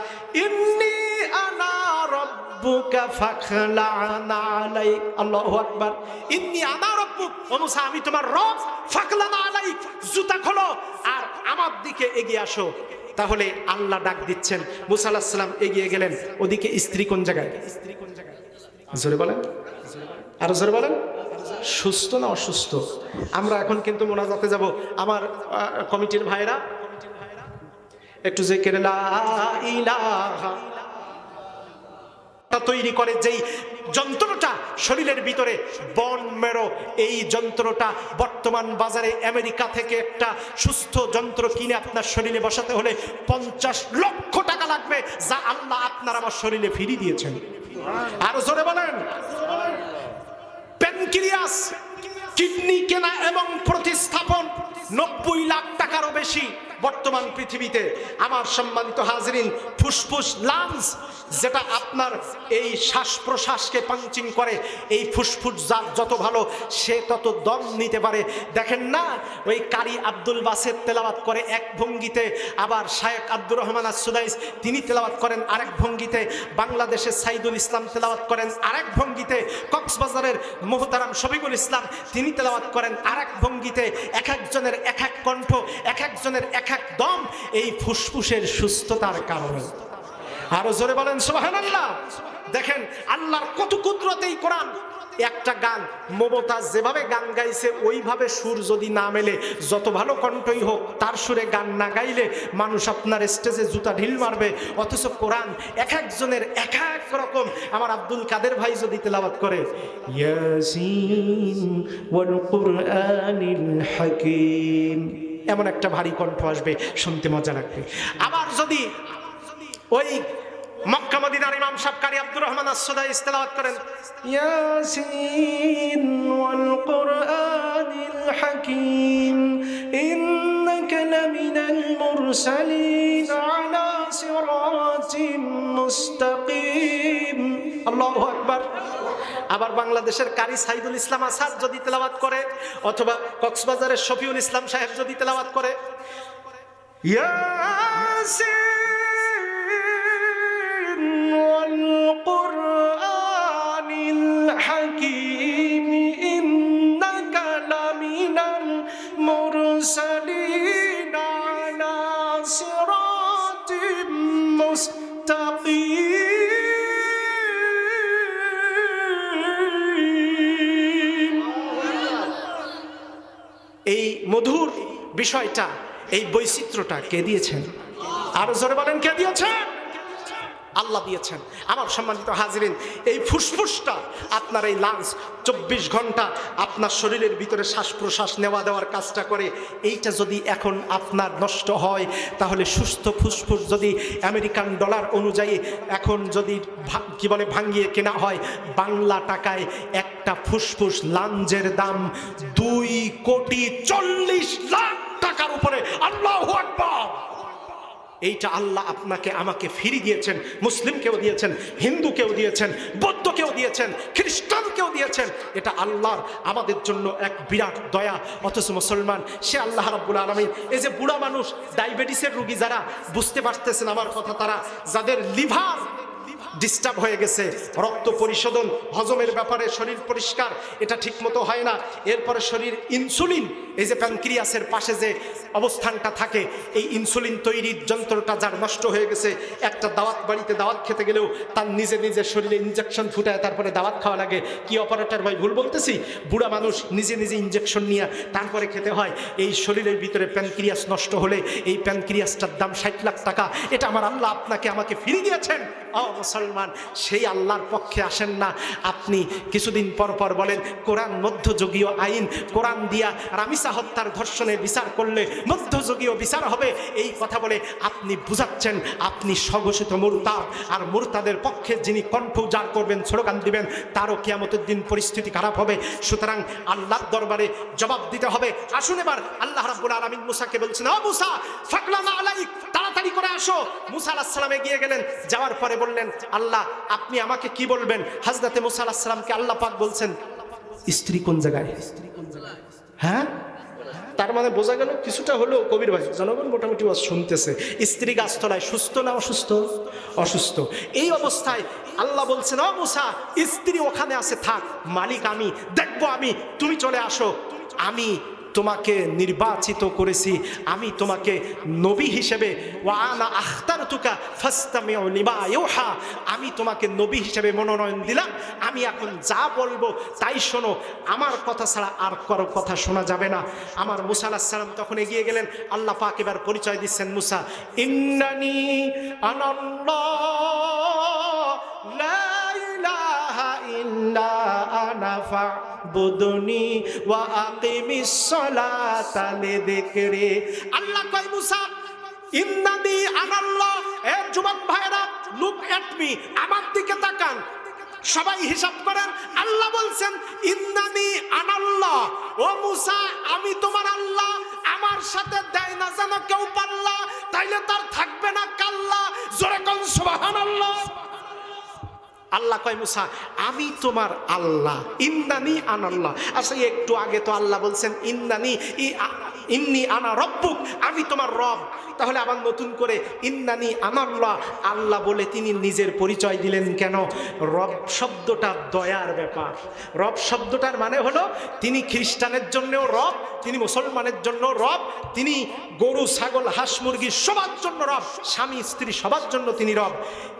ইন্নী আনা রাব্বুকা ফাখলা'না আলাইক। আল্লাহু আকবার। ইন্নী আনা রাব্বুক, ও মুসা আমি তোমার রব, ফাখলা'না আলাইক, জুতা খোলো আর আমার দিকে এগিয়ে আসো। তাহলে আল্লাহ ডাক দিচ্ছেন, মুসা আলাইহিস সালাম এগিয়ে গেলেন। ওদিকে স্ত্রী কোন জায়গায়? জোরে বলেন, আরো জোরে বলেন। সুস্থ না অসুস্থ? আমরা এখন কিন্তু মোনাজাতে যাব। আমার কমিটির ভাইরা একটু জিকির লা ইলাহা তৈরি করে, যেই যন্ত্রটা শরীরের ভিতরে বন মেরো, এই যন্ত্রটা বর্তমান বাজারে আমেরিকা থেকে একটা সুস্থ যন্ত্র কিনে আপনার শরীরে বসাতে হলে 50 লক্ষ টাকা লাগবে, যা আল্লাহ আপনার আমার শরীরে ফিরিয়ে দিয়েছেন। আরো জোরে বলেন। প্যানক্রিয়াস, কিডনি কেনা এবং প্রতিস্থাপন 90 লাখ টাকারও বেশি বর্তমান পৃথিবীতে। আমার সম্মানিত হাজরিন, ফুসফুস লাংস, যেটা আপনার এই শ্বাস প্রশ্বাসকে পাঞ্চিং করে, এই ফুসফুস যত ভালো সে তত দম নিতে পারে। দেখেন না, ওই কারি আব্দুল বাসেত তেলাওয়াত করে এক ভঙ্গিতে, আবার শায়েখ আব্দুর রহমান আস-সুদাইস তিনি তেলাওয়াত করেন আরেক ভঙ্গিতে, বাংলাদেশের সাইদুল ইসলাম তেলাওয়াত করেন আরেক ভঙ্গিতে, কক্সবাজারের মোহতারাম শফিকুল ইসলাম তিনি তেলাওয়াত করেন আরেক ভঙ্গিতে। এক একজনের এক এক কণ্ঠ, এক একজনের এক এক দম, এই ফুসফুসের সুস্থতার কারণে। আরো জোরে বলেন সুবহানাল্লাহ। দেখেন আল্লাহর কত কুদরত এই কোরআন। একটা গান মমতাজ যেভাবে গান গাইছে, ওইভাবে সুর যদি না মেলে, যত ভালো কণ্ঠই হোক, তার সুরে গান না গাইলে মানুষ আপনার স্টেজে জুতা ঢিল মারবে। অথচ কোরআন এক একজনের এক এক রকম। আমার আব্দুল কাদের ভাই যদি তেলাওয়াত করে ইয়াসিন ওয়াল কুরআনিল হাকীম, এমন একটা ভারী কণ্ঠ আসবে, শুনতে মজা লাগবে। আবার যদি ওই মক্কা মদিনার ইমাম সাহেব কারি আব্দুর রহমান আস-সুদাইস তেলাওয়াত করেন ইয়াসিন ওয়াল কুরআনিল হাকীম ইন্নাকা লামিনাল মুরসালিন আলা সিরাতিম মুস্তাকিম, আল্লাহু আকবার। আবার বাংলাদেশের কারি সাইদুল ইসলাম আসাদ যদি তেলাওয়াত করে, অথবা কক্সবাজারের শফিউল ইসলাম সাহেব যদি তেলাওয়াত করে ইয়াসিন ওয়াল কুরআনিল হাকীম ইন্নাকা লামিনাল মুরসালিন আলা সিরাতিম মুস্তাকিম, এই মধুর বিষয়টা, এই বৈচিত্র্যটা কে দিয়েছেন? আরো জোরে বলেন, কে দিয়েছেন? আল্লাহ দিয়েছেন। আমার সম্মানিত হাজিরিন, এই ফুসফুসটা, আপনার এই লাংস 24 ঘন্টা আপনার শরীরের ভিতরে শ্বাস প্রশ্বাস নেওয়া দেওয়ার কাজটা করে। এইটা যদি এখন আপনার নষ্ট হয়, তাহলে সুস্থ ফুসফুস যদি আমেরিকান ডলার অনুযায়ী এখন যদি কি বলে ভাঙিয়ে কেনা হয়, বাংলা টাকায় একটা ফুসফুস লাঞ্জের দাম 2,40,00,000,000 টাকার উপরে। আল্লাহু আকবার। এইটা আল্লাহ আপনাকে আমাকে ফিরিয়ে দিয়েছেন। মুসলিমকেও দিয়েছেন, হিন্দুকেও দিয়েছেন, বৌদ্ধকেও দিয়েছেন, খ্রিস্টানকেও দিয়েছেন। এটা আল্লাহর আমাদের জন্য এক বিরাট দয়া। অথচ মুসলমান, সে আল্লাহ রাব্বুল আলামিন, এই যে বুড়া মানুষ, ডায়াবেটিসের রোগী যারা, বুঝতে পারতেছেন আমার কথা, তারা যাদের লিভার ডিস্টার্ব হয়ে গেছে, রক্ত পরিশোধন, হজমের ব্যাপারে শরীর পরিষ্কার এটা ঠিকমতো হয় না, এরপরে শরীর ইনসুলিন, এই যে প্যানক্রিয়াসের পাশে যে অবস্থানটা থাকে, এই ইনসুলিন তৈরির যন্ত্রটা যার নষ্ট হয়ে গেছে, একটা দাওয়াত বাড়িতে দাওয়াত খেতে গেলেও তার নিজে নিজে শরীরে ইনজেকশন ফুটায় তারপরে দাওয়াত খাওয়া লাগে। কি অপারেটর ভাই ভুল বলতেছি? বুড়া মানুষ নিজে নিজে ইনজেকশন নিয়ে তারপরে খেতে হয়। এই শরীরের ভিতরে প্যানক্রিয়াস নষ্ট হলে এই প্যানক্রিয়াসটার দাম 60 লাখ টাকা। এটা আমার আল্লাহ আপনাকে আমাকে ফিরিয়ে দিয়েছেন। মুসলমান, সেই আল্লাহর পক্ষে আসেন না। আপনি কিছুদিন পর পর বলেন কোরআন মধ্যযুগীয় আইন, কোরআন দিয়া রামিসা হত্যার ধর্ষণের বিচার করলে মধ্যযুগীয় বিচার হবে, এই কথা বলে আপনি বুঝাচ্ছেন আপনি স্বঘোষিত মুরতাদ। আর মুরতাদের পক্ষে যিনি কণ্ঠ উজাড় করবেন, স্লোগান দিবেন, তারও কিয়ামতের দিন পরিস্থিতি খারাপ হবে। সুতরাং আল্লাহর দরবারে জবাব দিতে হবে। আসুন এবার আল্লাহ রাব্বুল আলামিন মুসাকে বলছেন, ও মুসা ফাকলানা আলাইক, তাড়াতাড়ি করে আসো। মুসা আলাইহিস সালাম এগিয়ে গেলেন, যাওয়ার পরে বললেন, আল্লাহ আপনি আমাকে কি বলবেন? হযরতে মুসা আলাইহিস সালামকে আল্লাহ পাক বলছেন, স্ত্রী কোন জায়গায়? হ্যাঁ, তার মানে বোঝা গেল কিছুটা হলো কবির ভাই, জনগণ মোটামুটি শুনতেছে, স্ত্রী গাছতলায়। সুস্থ না অসুস্থ? অসুস্থ। এই অবস্থায় আল্লাহ বলছেন, ও মুসা, স্ত্রী ওখানে আছে, থাক, মালিক আমি, দেখবো আমি, তুমি চলে আসো, আমি তোমাকে নির্বাচিত করেছি, আমি তোমাকে নবী হিসেবে, ওয়া আনা আখতারতুকা ফাসতামিউ লিমা ইউহা, আমি তোমাকে নবী হিসেবে মনোনয়ন দিলাম, আমি এখন যা বলবো তাই শোনো, আমার কথা ছাড়া আর কারো কথা শোনা যাবে না। আমার মুসা আলাইহিস সালাম তখন এগিয়ে গেলেন। আল্লাহ পাক এবার পরিচয় দিচ্ছেন, মুসা ইন্নানি আনাল্লাহ লা ইলাহা ইল্লা আনা ফা'বুদনি ওয়া আকিমিস সালাতা লিযিকরি। আল্লাহ কয় মুসা ইন্নানি আনাল্লাহ, এ যুবক ভাইরা, লুক এট মি, আমার দিকে তাকান, সবাই হিসাব করেন। আল্লাহ বলছেন ইন্নানি আনাল্লাহ, ও মুসা আমি তোমার আল্লাহ, আমার সাথে দেয় না যেন কেউ পাল্লা, তাইলে তার থাকবে না কাল্লা। জোরে কোন সুবহানাল্লাহ। আল্লাহ কয় মুসা আমি তোমার আল্লাহ, ইন্নানি আনাল্লাহ। আচ্ছা একটু আগে তো আল্লাহ বলছেন ইন্নি আনা রব্বুক, আমি তোমার রব, তাহলে আবার নতুন করে ইন্নানি আনাল্লাহ আল্লাহ বলে তিনি নিজের পরিচয় দিলেন কেন? রব শব্দটা দয়ার ব্যাপার। রব শব্দটার মানে হলো তিনি খ্রিস্টানের জন্যও রব, তিনি মুসলমানের জন্য রব, তিনি গরু ছাগল হাঁস মুরগি সবার জন্য রব, স্বামী স্ত্রী সবার জন্য তিনি রব।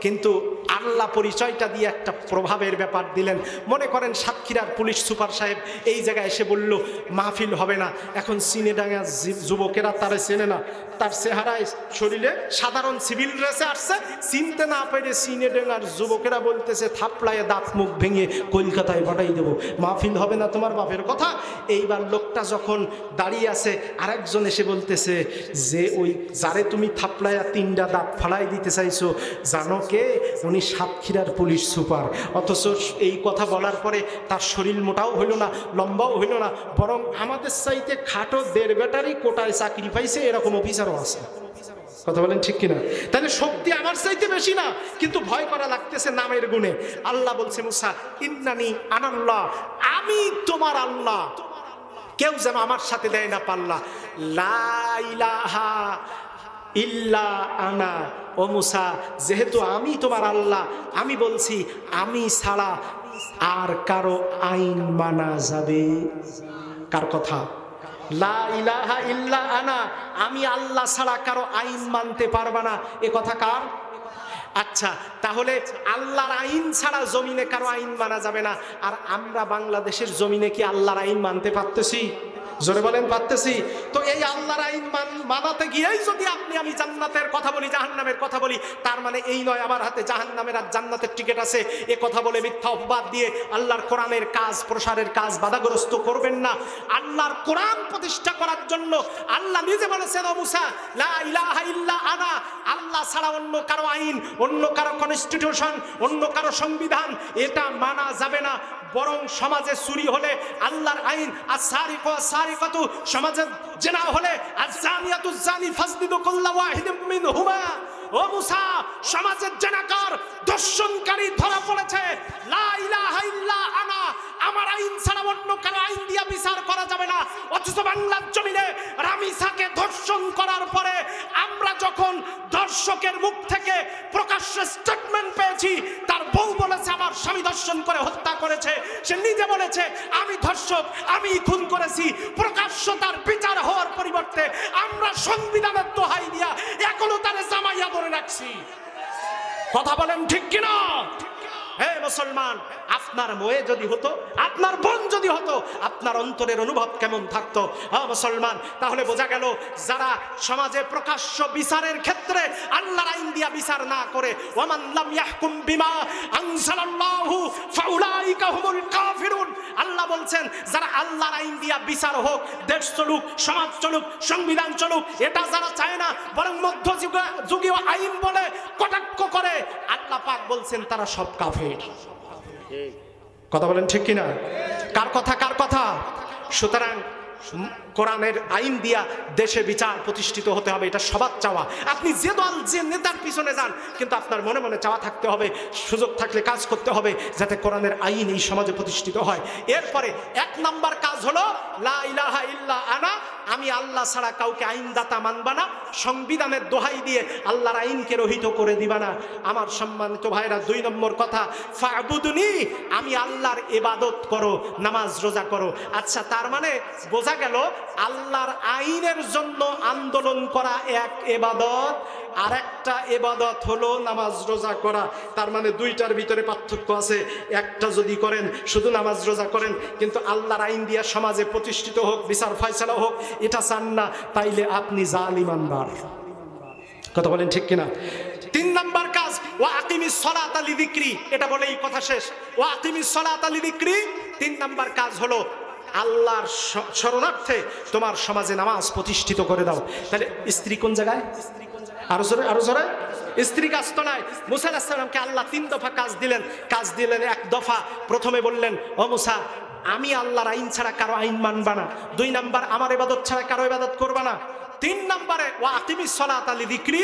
কিন্তু আল্লাহ পরিচয়টা দিয়ে একটা প্রভাবের ব্যাপার দিলেন। মনে করেন সাতক্ষীরার পুলিশ সুপার সাহেব এই জায়গায় এসে বলল মাহফিল হবে না, এখন সিনেডাঙ্গা যুবকেরা তারে চেনে না, তার চেহারায় শরীরে সাধারণ সিভিল ড্রেসে আসছে, চিনতে না পেরে সিনেডাঙ্গার যুবকেরা বলতেছে থাপড়ায় দাঁত মুখ ভেঙে কলকাতায় পাঠাই দেবো, মাহফিল হবে না তোমার বাপের কথা। এইবার লোকটা যখন দাঁড়িয়ে আছে, আরেকজন এসে বলতেছে যে ওই যারে তুমি থাপড়ায় তিনটা দাঁত ফালাই দিতে চাইছো জানো কে? উনি সাতক্ষীরার পুলিশ সুপার। অথচ এই কথা বলার পরে তার শরীর মোটাও হইল না, লম্বাও হইল না, বরং আমাদের চাইতে খাটো দেড় ব্যাটারি কোটায় চাকরি পাইছে এরকম অফিসারও আছে। কথা বলেন ঠিক কিনা? তাহলে শক্তি আমার চাইতে বেশি না, কিন্তু ভয় করা লাগতেছে নামের গুণে। আল্লাহ বলছে মুসা ইন্নানি আনাল্লাহ, আমি তোমার আল্লাহ, কেউ যেন আমার সাথে দেয় না পাল্লা। লা ইলাহা ইল্লা আনা, ও মুসা যেহেতু আমি তোমার আল্লাহ, আমি বলছি আমি ছাড়া আর কারো আইন মানা যাবে? কার কথা? লা ইলাহা ইল্লা আনা, আমি আল্লাহ ছাড়া কারো আইন মানতে পারবা না, এ কথা কার? আচ্ছা তাহলে আল্লাহর আইন ছাড়া জমিনে কারো আইন মানা যাবে না। আর আমরা বাংলাদেশের জমিনে কি আল্লাহর আইন মানতে পারতেছি? জোরে বলেন পারতেছি? তো এই আল্লাহর আইন মানাতে গিয়েই যদি আমি জান্নাতের কথা বলি, জাহান্নামের কথা বলি, তার মানে এই নয় আমার হাতে জাহান্নামের আর জান্নাতের টিকিট আছে। এ কথা বলে মিথ্যা অপবাদ দিয়ে আল্লাহর কোরআনের কাজ প্রসারের কাজ বাধাগ্রস্ত করবেন না। আল্লাহর কোরআন প্রতিষ্ঠা করার জন্য আল্লাহ নিজে বলেছেন ও মুসা লা ইলাহা ইল্লা আনা, আল্লাহ ছাড়া অন্য কারো আইন, অন্য কারো কনস্টিটিউশন, অন্য কারো সংবিধান এটা মানা যাবে না। বরং সমাজে চুরি হলে আল্লাহর আইন, আস-সারিকু আস-সারিকাতু, সমাজে জিনা হলে আজ-জানিয়াতু আজ-জানি ফাজলিদু কুল্লা ওয়াহিদিম মিনহুমা। ও মুসা সমাজের জিনাকার দর্শনকারী ধরা পড়েছে, লা ইলাহা ইল্লা আনা, আমার আইন ছাড়া অন্য কারো আইন দিয়া বিচার করা যাবে না। অথচ বাংলার জমিনে রামিসাকে ধর্ষণ করার পরে আমরা যখন দর্শকের মুখ থেকে প্রকাশ্যে স্টেটমেন্ট পেয়েছি, তার বউ বলেছে আমার স্বামী ধর্ষণ করে হত্যা করেছে, সে নিজে বলেছে আমি ধর্ষক, আমি খুন করেছি, প্রকাশ্য তার বিচার হওয়ার পরিবর্তে আমরা সংবিধানের দোহাই দিয়া এখনো তার জামাইয়া ধরে রাখছি। কথা বলেন ঠিক কিনা? হে মুসলমান, আপনার মেয়ে যদি হতো, আপনার বোন যদি হতো, আপনার অন্তরের অনুভব কেমন থাকতো? হ্যাঁ মুসলমান, তাহলে বোঝা গেল যারা সমাজে প্রকাশ্য বিচারের ক্ষেত্রে আল্লাহর আইন দিয়া বিচার না করে, ওয়ামান লাম ইয়াহকুম বিমা আনজালাল্লাহু ফাউলাইকা হুমুল কাফিরুন, আল্লাহ বলছেন যারা আল্লাহর আইন দিয়া বিচার হোক, দেশ চলুক, সমাজ চলুক, সংবিধান চলুক, এটা যারা চায় না, বরং মধ্যযুগীয় আইন বলে কটাক্ষ করে, আল্লাহ পাক বলছেন তারা সব কাফের। কথা বলেন ঠিক কিনা? কার কথা? কার কথা? সুতরাং কোরআনের আইন দিয়া দেশে বিচার প্রতিষ্ঠিত হতে হবে, এটা সবার চাওয়া। আপনি যে দল যে নেতার পিছনে যান, কিন্তু আপনার মনে মনে চাওয়া থাকতে হবে, সুযোগ থাকলে কাজ করতে হবে যাতে কোরআনের আইন এই সমাজে প্রতিষ্ঠিত হয়। এরপরে এক নাম্বার কাজ হলো লা ইলাহা ইল্লা আনা, আমি আল্লাহ ছাড়া কাউকে আইনদাতা মানবা না, সংবিধানের দোহাই দিয়ে আল্লাহর আইনকে রহিত করে দিবা না। আমার সম্মানিত ভাইরা, 2 নম্বর কথা, ফাবুদুনি, আমি আল্লাহর ইবাদত করো, নামাজ রোজা করো। আচ্ছা, তার মানে বোঝা গেল আল্লাহর আইনের জন্য আন্দোলন করা এক ইবাদত, আর একটা ইবাদত হলো নামাজ রোজা করা। তার মানে দুইটার ভিতরে পার্থক্য আছে। একটা যদি করেন, শুধু নামাজ রোজা করেন, কিন্তু আল্লাহর আইন দিয়া সমাজে প্রতিষ্ঠিত হোক, বিচার ফয়সালা হোক, এটা চান না, তাইলে আপনি জালিমানদার। কথা বলেন ঠিক কিনা? 3 নাম্বার কাজ, ওয়া আকিমিস সালাতা লিযিকরি, এটা বলেই কথা শেষ। ওয়া আকিমিস সালাতা লিযিকরি, 3 নাম্বার কাজ হলো আল্লাহর শরণার্থে তোমার সমাজে নামাজ প্রতিষ্ঠিত করে দাও। তাহলে স্ত্রী কোন জায়গায়? আরো জোরে। স্ত্রী কাজ তো নাই। মুসা আলাইহিস সালামকে আল্লাহ 3 দফা কাজ দিলেন। 1 দফা প্রথমে বললেন, ও মুসা, আমি আল্লাহর আইন ছাড়া কারো আইন মানবা না। 2 নাম্বার, আমার ইবাদত ছাড়া কারো ইবাদত করবা না। 3 নম্বরে, ওয়া আকিমিস সালাতা লিযিকরি,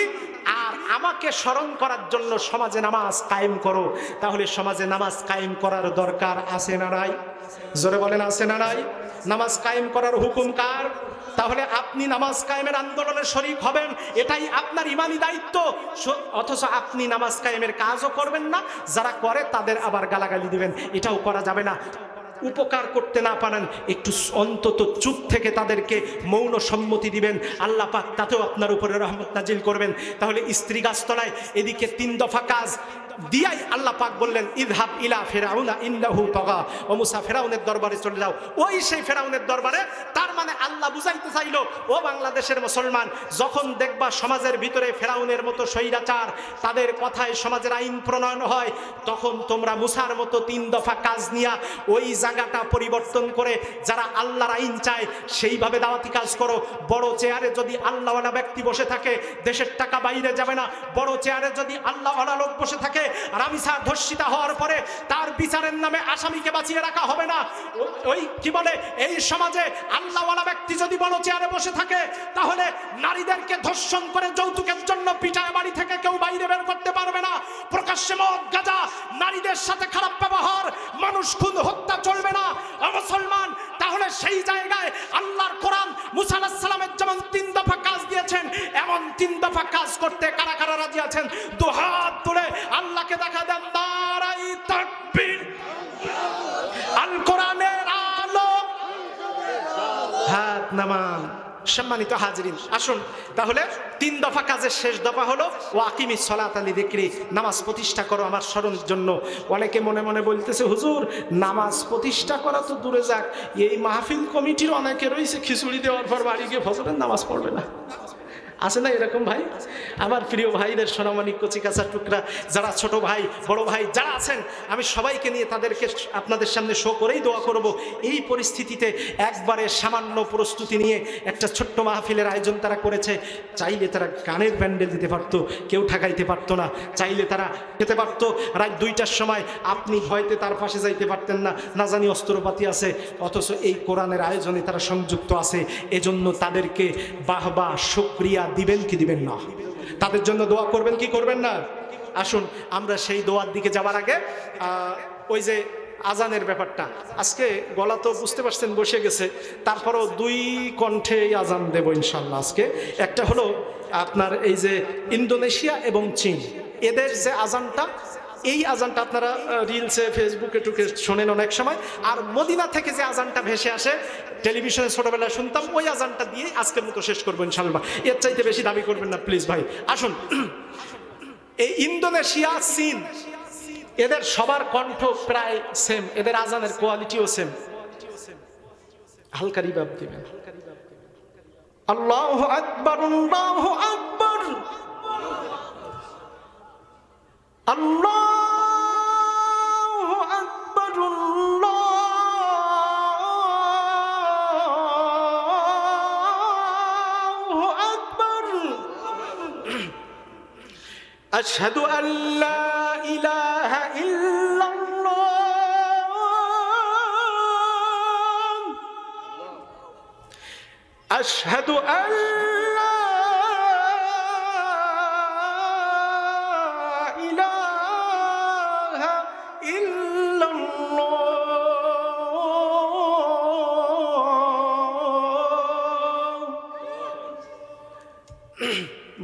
আর আমাকে স্মরণ করার জন্য সমাজে নামাজ কায়েম করো। তাহলে সমাজে নামাজ কায়েম করার দরকার আছে না নাই? জোরে বলেন, আছে না নাই? নামাজ কায়েম করার হুকুম কার? তাহলে আপনি নামাজ কায়েমের আন্দোলনে শরীক হবেন, এটাই আপনার ইমানি দায়িত্ব। অথচ আপনি নামাজ কায়েমের কাজও করবেন না, যারা করে তাদের আবার গালাগালি দিবেন, এটাও করা যাবে না। উপকার করতে না পারেন, একটু অন্তত চুপ থেকে তাদেরকে মৌন সম্মতি দিবেন, আল্লাহ পাক তাতেও আপনার উপরে রহমত নাজিল করবেন। তাহলে স্ত্রী গাছতলায় এদিকে 3 দফা কাজ দিয়াই আল্লাহ পাক বললেন, ইযহাব ইলা ফিরাউনা ইন্নাহু তাগা, ও মুসা ফেরাউনের দরবারে চলে যাও। ওই সেই ফেরাউনের দরবারে। তার মানে আল্লাহ বুঝাইতে চাইল, ও বাংলাদেশের মুসলমান, যখন দেখবা সমাজের ভিতরে ফেরাউনের মতো স্বৈরাচার, তাদের কথায় সমাজের আইন প্রণয়ন হয়, তখন তোমরা মুসার মতো 3 দফা কাজ নিয়া ওই জায়গাটা পরিবর্তন করে যারা আল্লাহর আইন চায় সেইভাবে দাওয়াতি কাজ করো। বড় চেয়ারে যদি আল্লাহওয়ালা ব্যক্তি বসে থাকে, দেশের টাকা বাইরে যাবে না। বড় চেয়ারে যদি আল্লাহওয়ালা লোক বসে থাকে, রামিসা ধর্ষিতা হওয়ার পরে তার বিচারের নামে আসামিকে বাঁচিয়ে রাখা হবে না। ওই কি বলে, এই সমাজে আল্লাহওয়ালা ব্যক্তি যদি বড় চেয়ারে বসে থাকে, তাহলে নারীদেরকে ধর্ষণ করে যৌতুকের জন্য পিটায় বাড়ি থেকে কেউ বাইরে বের করতে পারবে না। প্রকাশ্যে মদ, গাঁজা, নারীদের সাথে খারাপ ব্যবহার, মানুষ খুন হত্যা চলবে না। মুসলমান, তাহলে সেই জায়গায় আল্লাহর কোরআন মুসা আলাইহিস সালামের যেমন 3 দফা কাজ দিয়েছেন, এমন 3 দফা কাজ করতে কারা কারা রাজি আছেন? 2 হাত তুলে আল্লাহকে দেখা দেন। নারায়ে তাকবীর, আল কোরআনের আলো, হাত নামান। সম্মানিত হাজরিন, আসুন তাহলে 3 দফা কাজের শেষ দফা হলো ওয়া আকিমিস সালাতা লিযিকরি, নামাজ প্রতিষ্ঠা করো আমার স্মরণের জন্য। অনেকে মনে মনে বলতেছে, হুজুর নামাজ প্রতিষ্ঠা করা তো দূরে যাক, এই মাহফিল কমিটির অনেকে রয়েছে খিচুড়ি দেওয়ার পর বাড়ি গিয়ে ফজরের নামাজ পড়বে না। আছে না এরকম ভাই? আমার প্রিয় ভাইদের, সোনামানিক কচি কাঁচা টুকরা, যারা ছোট ভাই বড় ভাই যারা আছেন, আমি সবাইকে নিয়ে তাদেরকে আপনাদের সামনে শো করেই দোয়া করব। এই পরিস্থিতিতে একবারে সামান্য প্রস্তুতি নিয়ে একটা ছোট্ট মাহফিলের আয়োজন তারা করেছে। চাইলে তারা গানের প্যান্ডেল দিতে পারতো, কেউ ঠেকাইতে পারতো না। চাইলে তারা খেতে পারতো রাত 2টার সময়, আপনি ভয়তে তার পাশে যাইতে পারতেন না, না জানি অস্ত্রপাতি আছে, অথচ এই কোরআনের আয়োজনে তারা সংযুক্ত আছে। এজন্য তাদেরকে বাহবা শুকরিয়া দিবেন কি দিবেন না? তাদের জন্য দোয়া করবেন কি করবেন না? আসুন আমরা সেই দোয়ার দিকে যাওয়ার আগে ওই যে আজানের ব্যাপারটা, আজকে গলা তো বুঝতে পারছেন বসে গেছে, তারপরও 2 কণ্ঠে আজান দেব ইনশাল্লাহ আজকে। একটা হলো আপনার এই যে ইন্দোনেশিয়া এবং চীন, এদের যে আজানটা, এই আজানটা আপনারা রিলসে ফেসবুকে টুকে শোনেন অনেক সময়। আর মদিনা থেকে যে আজানটা ভেসে আসে, টেলিভিশনে ছোটবেলায় শুনতাম, ওই আজানটা দিয়ে আজকের মতো শেষ করবো ইনশাআল্লাহ। এর চাইতে বেশি দাবি করবেন না প্লিজ ভাই। আসুন, এই ইন্দোনেশিয়া, চীন, এদের সবার কণ্ঠ প্রায় সেম, এদের আজানের কোয়ালিটিও সেম। হালকা রিভাব দিবেন। আল্লাহু আকবার, আল্লাহু আকবার, আল্লাহু আকবার, আল্লাহু আকবার। আশহাদু আল্লা ইলাহা ইল্লাল্লাহ, আশহাদু আল্লা ইলাহা ইল্লাল্লাহ,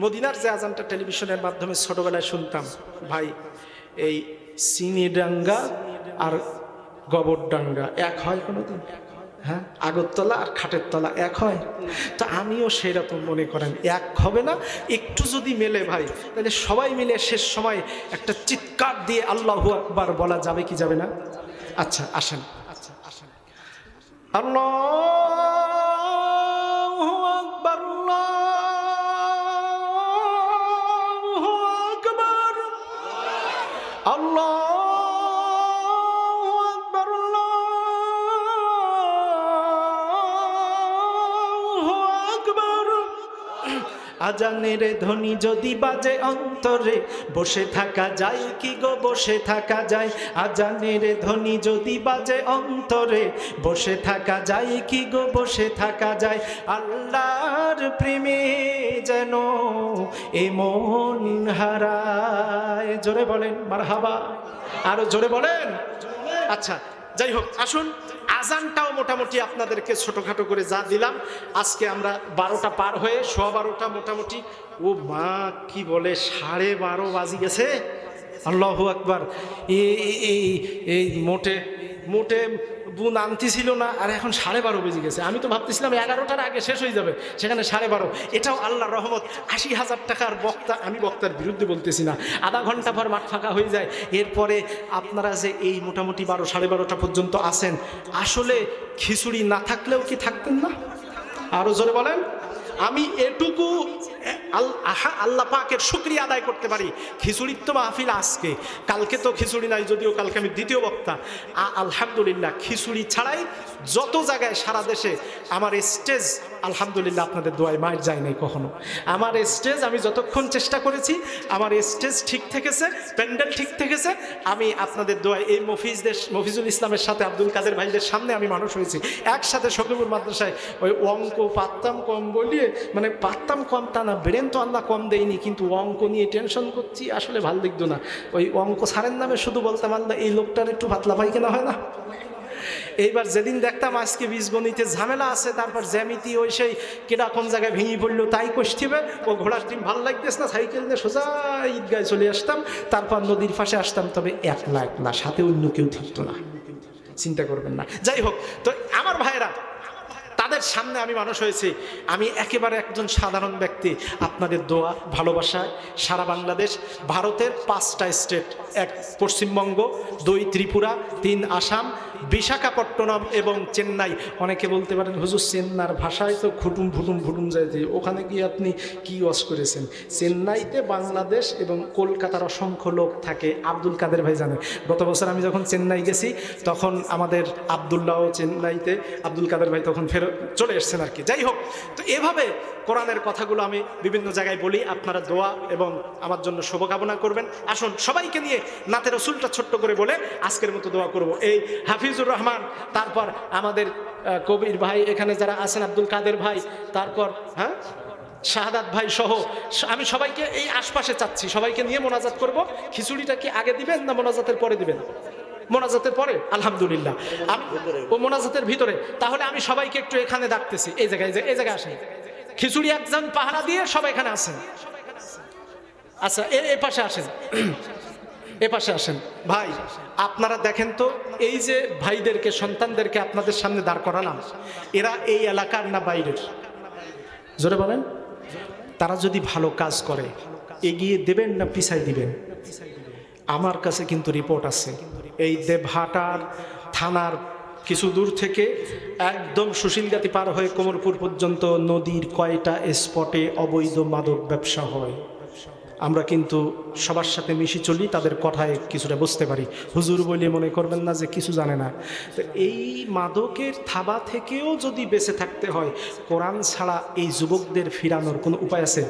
মদিনার যে আজানটা টেলিভিশনের মাধ্যমে ছোটবেলায় শুনতাম, ভাই এই চিনিডাঙ্গা আর গোবরডাঙ্গা এক হয় কোনোদিন? হ্যাঁ, আগরতলা আর খাটের তলা এক হয়? তো আমিও সেরকম মনে করেন এক হবে না, একটু যদি মেলে ভাই, তাহলে সবাই মিলে শেষ সময় একটা চিৎকার দিয়ে আল্লাহু আকবার বলা যাবে কি যাবে না? আচ্ছা আসেন, আল্লাহু আকবার, আল্লাহু আকবার, আল্লাহু আকবার, আল্লাহু আকবার। আজানের ধ্বনি যদি বাজে অন্তরে, বসে থাকা যায় কি গো, বসে থাকা যায়? আজানের ধ্বনি যদি বাজে অন্তরে, বসে থাকা যায় কি গো, বসে থাকা যায়? আল্লাহর প্রেমে যেন এ মন হারায়। জোরে বলেন মারহাবা, আরো জোরে বলেন। আচ্ছা যাই হোক, আসুন আজানটাও মোটামুটি আপনাদেরকে ছোটখাটো করে যা দিলাম, আজকে আমরা 12টা পার হয়ে 12:15 মোটামুটি, ও মা কি বলে 12:30 বাজি গেছে। আল্লাহু আকবার। এই মোটে মোটে বুন আনতি ছিল না, আর এখন 12:30 বেজে গেছে। আমি তো ভাবতেছিলাম 11টার আগে শেষ হয়ে যাবে, সেখানে 12:30। এটাও আল্লাহর রহমত। 80,000 টাকার বক্তা, আমি বক্তার বিরুদ্ধে বলতেছি না, আধা ঘন্টা পর মাঠ ফাঁকা হয়ে যায়। এরপরে আপনারা যে এই মোটামুটি 12-12:30 পর্যন্ত আসেন, আসলে খিচুড়ি না থাকলেও কি থাকতেন না? আরো জোরে বলেন। আমি এটুকু আল্লাহ পাকের শুকরিয়া আদায় করতে পারি, খিচুড়ির তো মাহফিল আজকে, কালকে তো খিচুড়ি নাই, যদিও কালকে আমি দ্বিতীয় বক্তা। আলহামদুলিল্লাহ খিচুড়ি ছাড়াই যত জায়গায় সারা দেশে আমার স্টেজ, আলহামদুলিল্লাহ আপনাদের দোয়ায় মায়ের যায় নাই কখনো। আমার স্টেজ আমি যতক্ষণ চেষ্টা করেছি, আমার স্টেজ ঠিক থেকেছে, প্যান্ডেল ঠিক থেকেছে। আমি আপনাদের দোয়ায় এই মফিজুল ইসলামের সাথে আব্দুল কাদের ভাইদের সামনে আমি মানুষ হয়েছি একসাথে সকিবুর মাদ্রাসায়। ওই অঙ্ক পারতাম কম বলিয়ে, মানে পারতাম কম তা না, ব্রেন তো আল্লাহ কম দেয়নি, কিন্তু অঙ্ক নিয়ে টেনশন করছি, আসলে ভালো লাগতো না। ওই অঙ্ক স্যারের নামে শুধু বলতাম আল্লাহ এই লোকটার একটু পাতলা পায়খানা হয় না। এইবার যেদিন দেখতাম আজকে বীজগণিতে ঝামেলা আছে, তারপর জ্যামিতি ওই সেই কেডা কোন জায়গায় ভেঙে পড়লো তাই কষতিবে, ও ঘোড়ার টিম ভালো লাগতেছ না, সাইকেল নিয়ে সোজা ঈদগায় চলে আসতাম, তারপর নদীর পাশে আসতাম। তবে একলা একলা, সাথে অন্য কেউ থাকতো না, চিন্তা করবেন না। যাই হোক, তো আমার ভাইরা, তাদের সামনে আমি মানুষ হয়েছি। আমি একেবারে একজন সাধারণ ব্যক্তি। আপনাদের দোয়া ভালোবাসায় সারা বাংলাদেশ, ভারতের 5টা স্টেট, 1 পশ্চিমবঙ্গ, 2 ত্রিপুরা, 3 আসাম, বিশাখাপট্টনম এবং চেন্নাই। অনেকে বলতে পারেন হুজুর চেন্নার ভাষায় তো খুটুম ফুটুম যায়, যে ওখানে গিয়ে আপনি কি ওয়াজ করেছেন? চেন্নাইতে বাংলাদেশ এবং কলকাতার অসংখ্য লোক থাকে, আব্দুল কাদের ভাই জানে। গত বছর আমি যখন চেন্নাই গেছি, তখন আমাদের আবদুল্লাহ চেন্নাইতে, আব্দুল কাদের ভাই তখন ফেরত চলে এসছেন আর কি। যাই হোক, তো এভাবে কোরআনের কথাগুলো আমি বিভিন্ন জায়গায় বলি, আপনারা দোয়া এবং আমার জন্য শুভকামনা করবেন। আসুন সবাইকে নিয়ে নাতে রসুলটা ছোট্ট করে বলে আজকের মতো দোয়া করব। এই হাফিজুর রহমান, তারপর আমাদের কবির ভাই, এখানে যারা আছেন আব্দুল কাদের ভাই, তারপর হ্যাঁ শাহাদাত ভাই সহ আমি সবাইকে এই আশপাশে চাচ্ছি, সবাইকে নিয়ে মোনাজাত করব। খিচুড়িটা কি আগে দিবেন না মোনাজাতের পরে দিবেন? মোনাজাতের পরে, আলহামদুলিল্লাহ। ও মোনাজাতের ভিতরে, তাহলে আমি সবাইকে একটু এখানে ডাকতেছি, এই জায়গায় আসেন। খিচুড়ি একজন পাহারা দিয়ে সবাই এখানে আসেন। আচ্ছা এ পাশে আসেন, এ পাশে আসেন। ভাই আপনারা দেখেন তো, এই যে ভাইদেরকে, সন্তানদেরকে আপনাদের সামনে দাঁড় করালাম, এরা এই এলাকার না বাইরের? জোরে বলেন। তারা যদি ভালো কাজ করে, এগিয়ে দেবেন না পিছাই দিবেন? আমার কাছে কিন্তু রিপোর্ট আছে, এই দেবহাটার থানার কিছু দূর থেকে একদম সুশীলগাতি পার হয়ে কোমরপুর পর্যন্ত নদীর কয়টা স্পটে অবৈধ মাদক ব্যবসা হয়। আমরা কিন্তু সবার সাথে মিশি চলি, তাদের কথায় কিছুটা বুঝতে পারি। হুজুর বলে মনে করবেন না যে কিছু জানে না। তো এই মাদকের থাবা থেকেও যদি বেঁচে থাকতে হয়, কোরআন ছাড়া এই যুবকদের ফিরানোর কোনো উপায় আছে?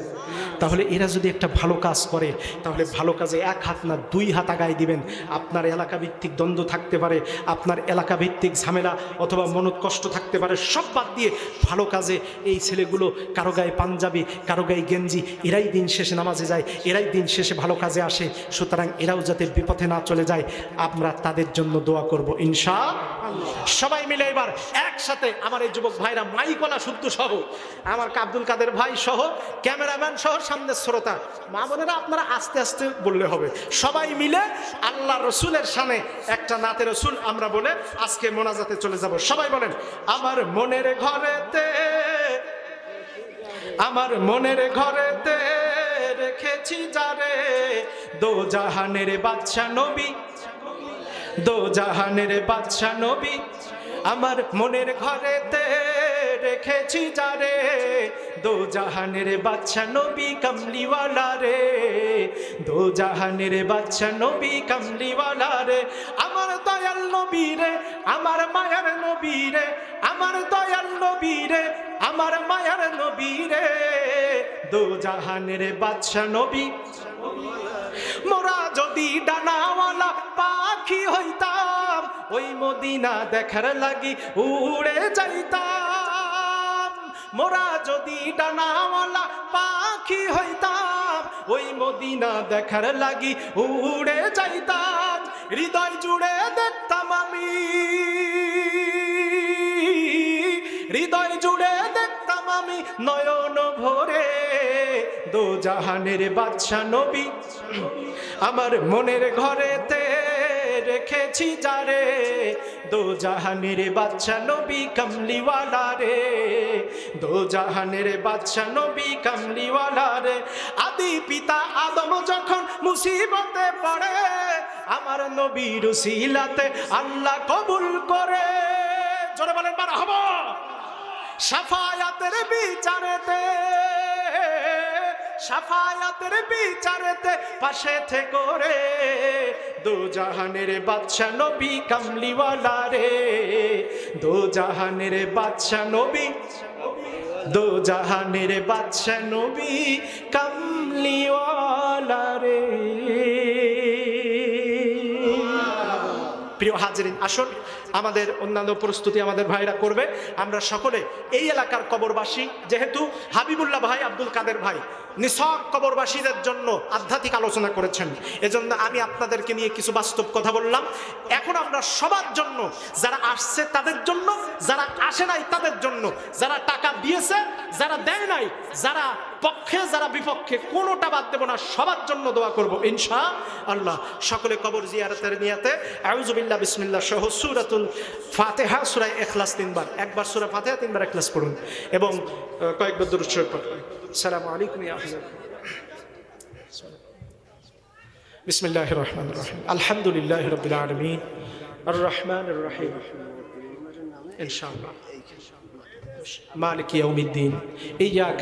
তাহলে এরা যদি একটা ভালো কাজ করে, তাহলে ভালো কাজে 1 হাত না 2 হাত আগায় দিবেন। আপনার এলাকা ভিত্তিক দ্বন্দ্ব থাকতে পারে, আপনার এলাকা ভিত্তিক ঝামেলা অথবা মনত কষ্ট থাকতে পারে, সব বাদ দিয়ে ভালো কাজে এই ছেলেগুলো, কারো গায়ে পাঞ্জাবি, কারো গায়ে গেঞ্জি, এরাই দিন শেষে নামাজে যায়, এরাই দিন শেষে ভালো কাজে আসে, সুতরাং এরাও যাতে বিপথে না চলে যায় আমরা তাদের জন্য দোয়া করব ইনশাআল্লাহ। সবাই মিলে এবার একসাথে আমার এই যুবক ভাইরা মাইকলা শুদ্ধ সহ আমার আব্দুল কাদের ভাই সহ ক্যামেরাম্যান সহ সামনের শ্রোতা মা বোনেরা আপনারা আস্তে আস্তে বললে হবে, সবাই মিলে আল্লাহ রসুলের শানে একটা নাতে রসুল আমরা বলে আজকে মোনাজাতে চলে যাব। সবাই বলেন, আমার মনের ঘরেতে, আমার মনের ঘরেতে রেখেছি যারে, দো জাহানের বাদশা নবী, দো জাহানের বাদশা নবী, আমার মনের ঘরেতে রেখেছি যারে, দো জাহানের বাদশা নবী কামলিওয়ালা রে, দো জাহানের বাদশা নবী কামলিওয়ালা রে, আমার দয়াল নবী রে, আমার মায়ার নবী রে, আমার দয়াল নবী রে, আমার মায়ার নবী রে, দো জাহানের বাদশা নবী। মোরা যদি ডানাওয়ালা পাখি হইতাম, ওই মদিনা দেখার লাগি উড়ে যাইতাম। মোরা যদি ডানাওয়ালা পাখি হইতাম, ওই মদিনা দেখার লাগি উড়ে যাইতাম। হৃদয় জুড়ে দেখতাম আমি, হৃদয় জুড়ে দেখতাম আমি নয়ন ভরে, দো জাহানের বাদশা নবী, আমার মনের ঘরেতে রেখেছি যারে, দো জাহানের বাদশা নবী কামলিওয়ালা রে, দো জাহানের বাদশা নবী কামলিওয়ালা রে। আদি পিতা আদম যখন মুসিবতে পড়ে, আমার নবীর উসিলাতে আল্লাহ কবুল করে। জোরে বলেন মারহাবা। শাফায়াতের বিচারেতে, শাফায়াতের বিচারেতে পাশে থেকে রে, দো জাহানের বাদশা নবী কামলিওয়ালা রে, দো জাহানের বাদশা নবী, দো জাহানের বাদশা নবী কামলিওয়ালা রে। প্রিয় হাজিরিন, আসুন আমাদের অন্যান্য প্রস্তুতি আমাদের ভাইরা করবে। আমরা সকলে এই এলাকার কবরবাসী, যেহেতু হাবিবুল্লাহ ভাই আব্দুল কাদের ভাই নিছক কবরবাসীদের জন্য আধ্যাত্মিক আলোচনা করেছেন, এজন্য আমি আপনাদেরকে নিয়ে কিছু বাস্তব কথা বললাম। এখন আমরা সবার জন্য, যারা আসছে তাদের জন্য, যারা আসে নাই তাদের জন্য, যারা টাকা দিয়েছে, যারা দেয় নাই, যারা পক্ষে যারা বিপক্ষে, কোনোটা বাদ দেব না, সবার জন্য দোয়া করব ইনশাআল্লাহ। সকলে কবর জিয়ারতের নিয়াতে আউযু বিল্লাহ বিসমিল্লাহ সহ সূরাতুল ফাতিহা, সূরা ইখলাস 3 বার, একবার সূরা ফাতিহা 3 বার ইখলাস পড়ুন এবং কয়েকবার দুরূদ শরীফ পড়ুন। আসসালামু আলাইকুম ইয়া আহবাব। বিসমিল্লাহির রহমানির রহিম, আলহামদুলিল্লাহি রাব্বিল আলামিন, আর রহমানির রহিম, ইনশাআল্লাহ মালিক ইয়াউমিদ্দিন, ইয়্যাকা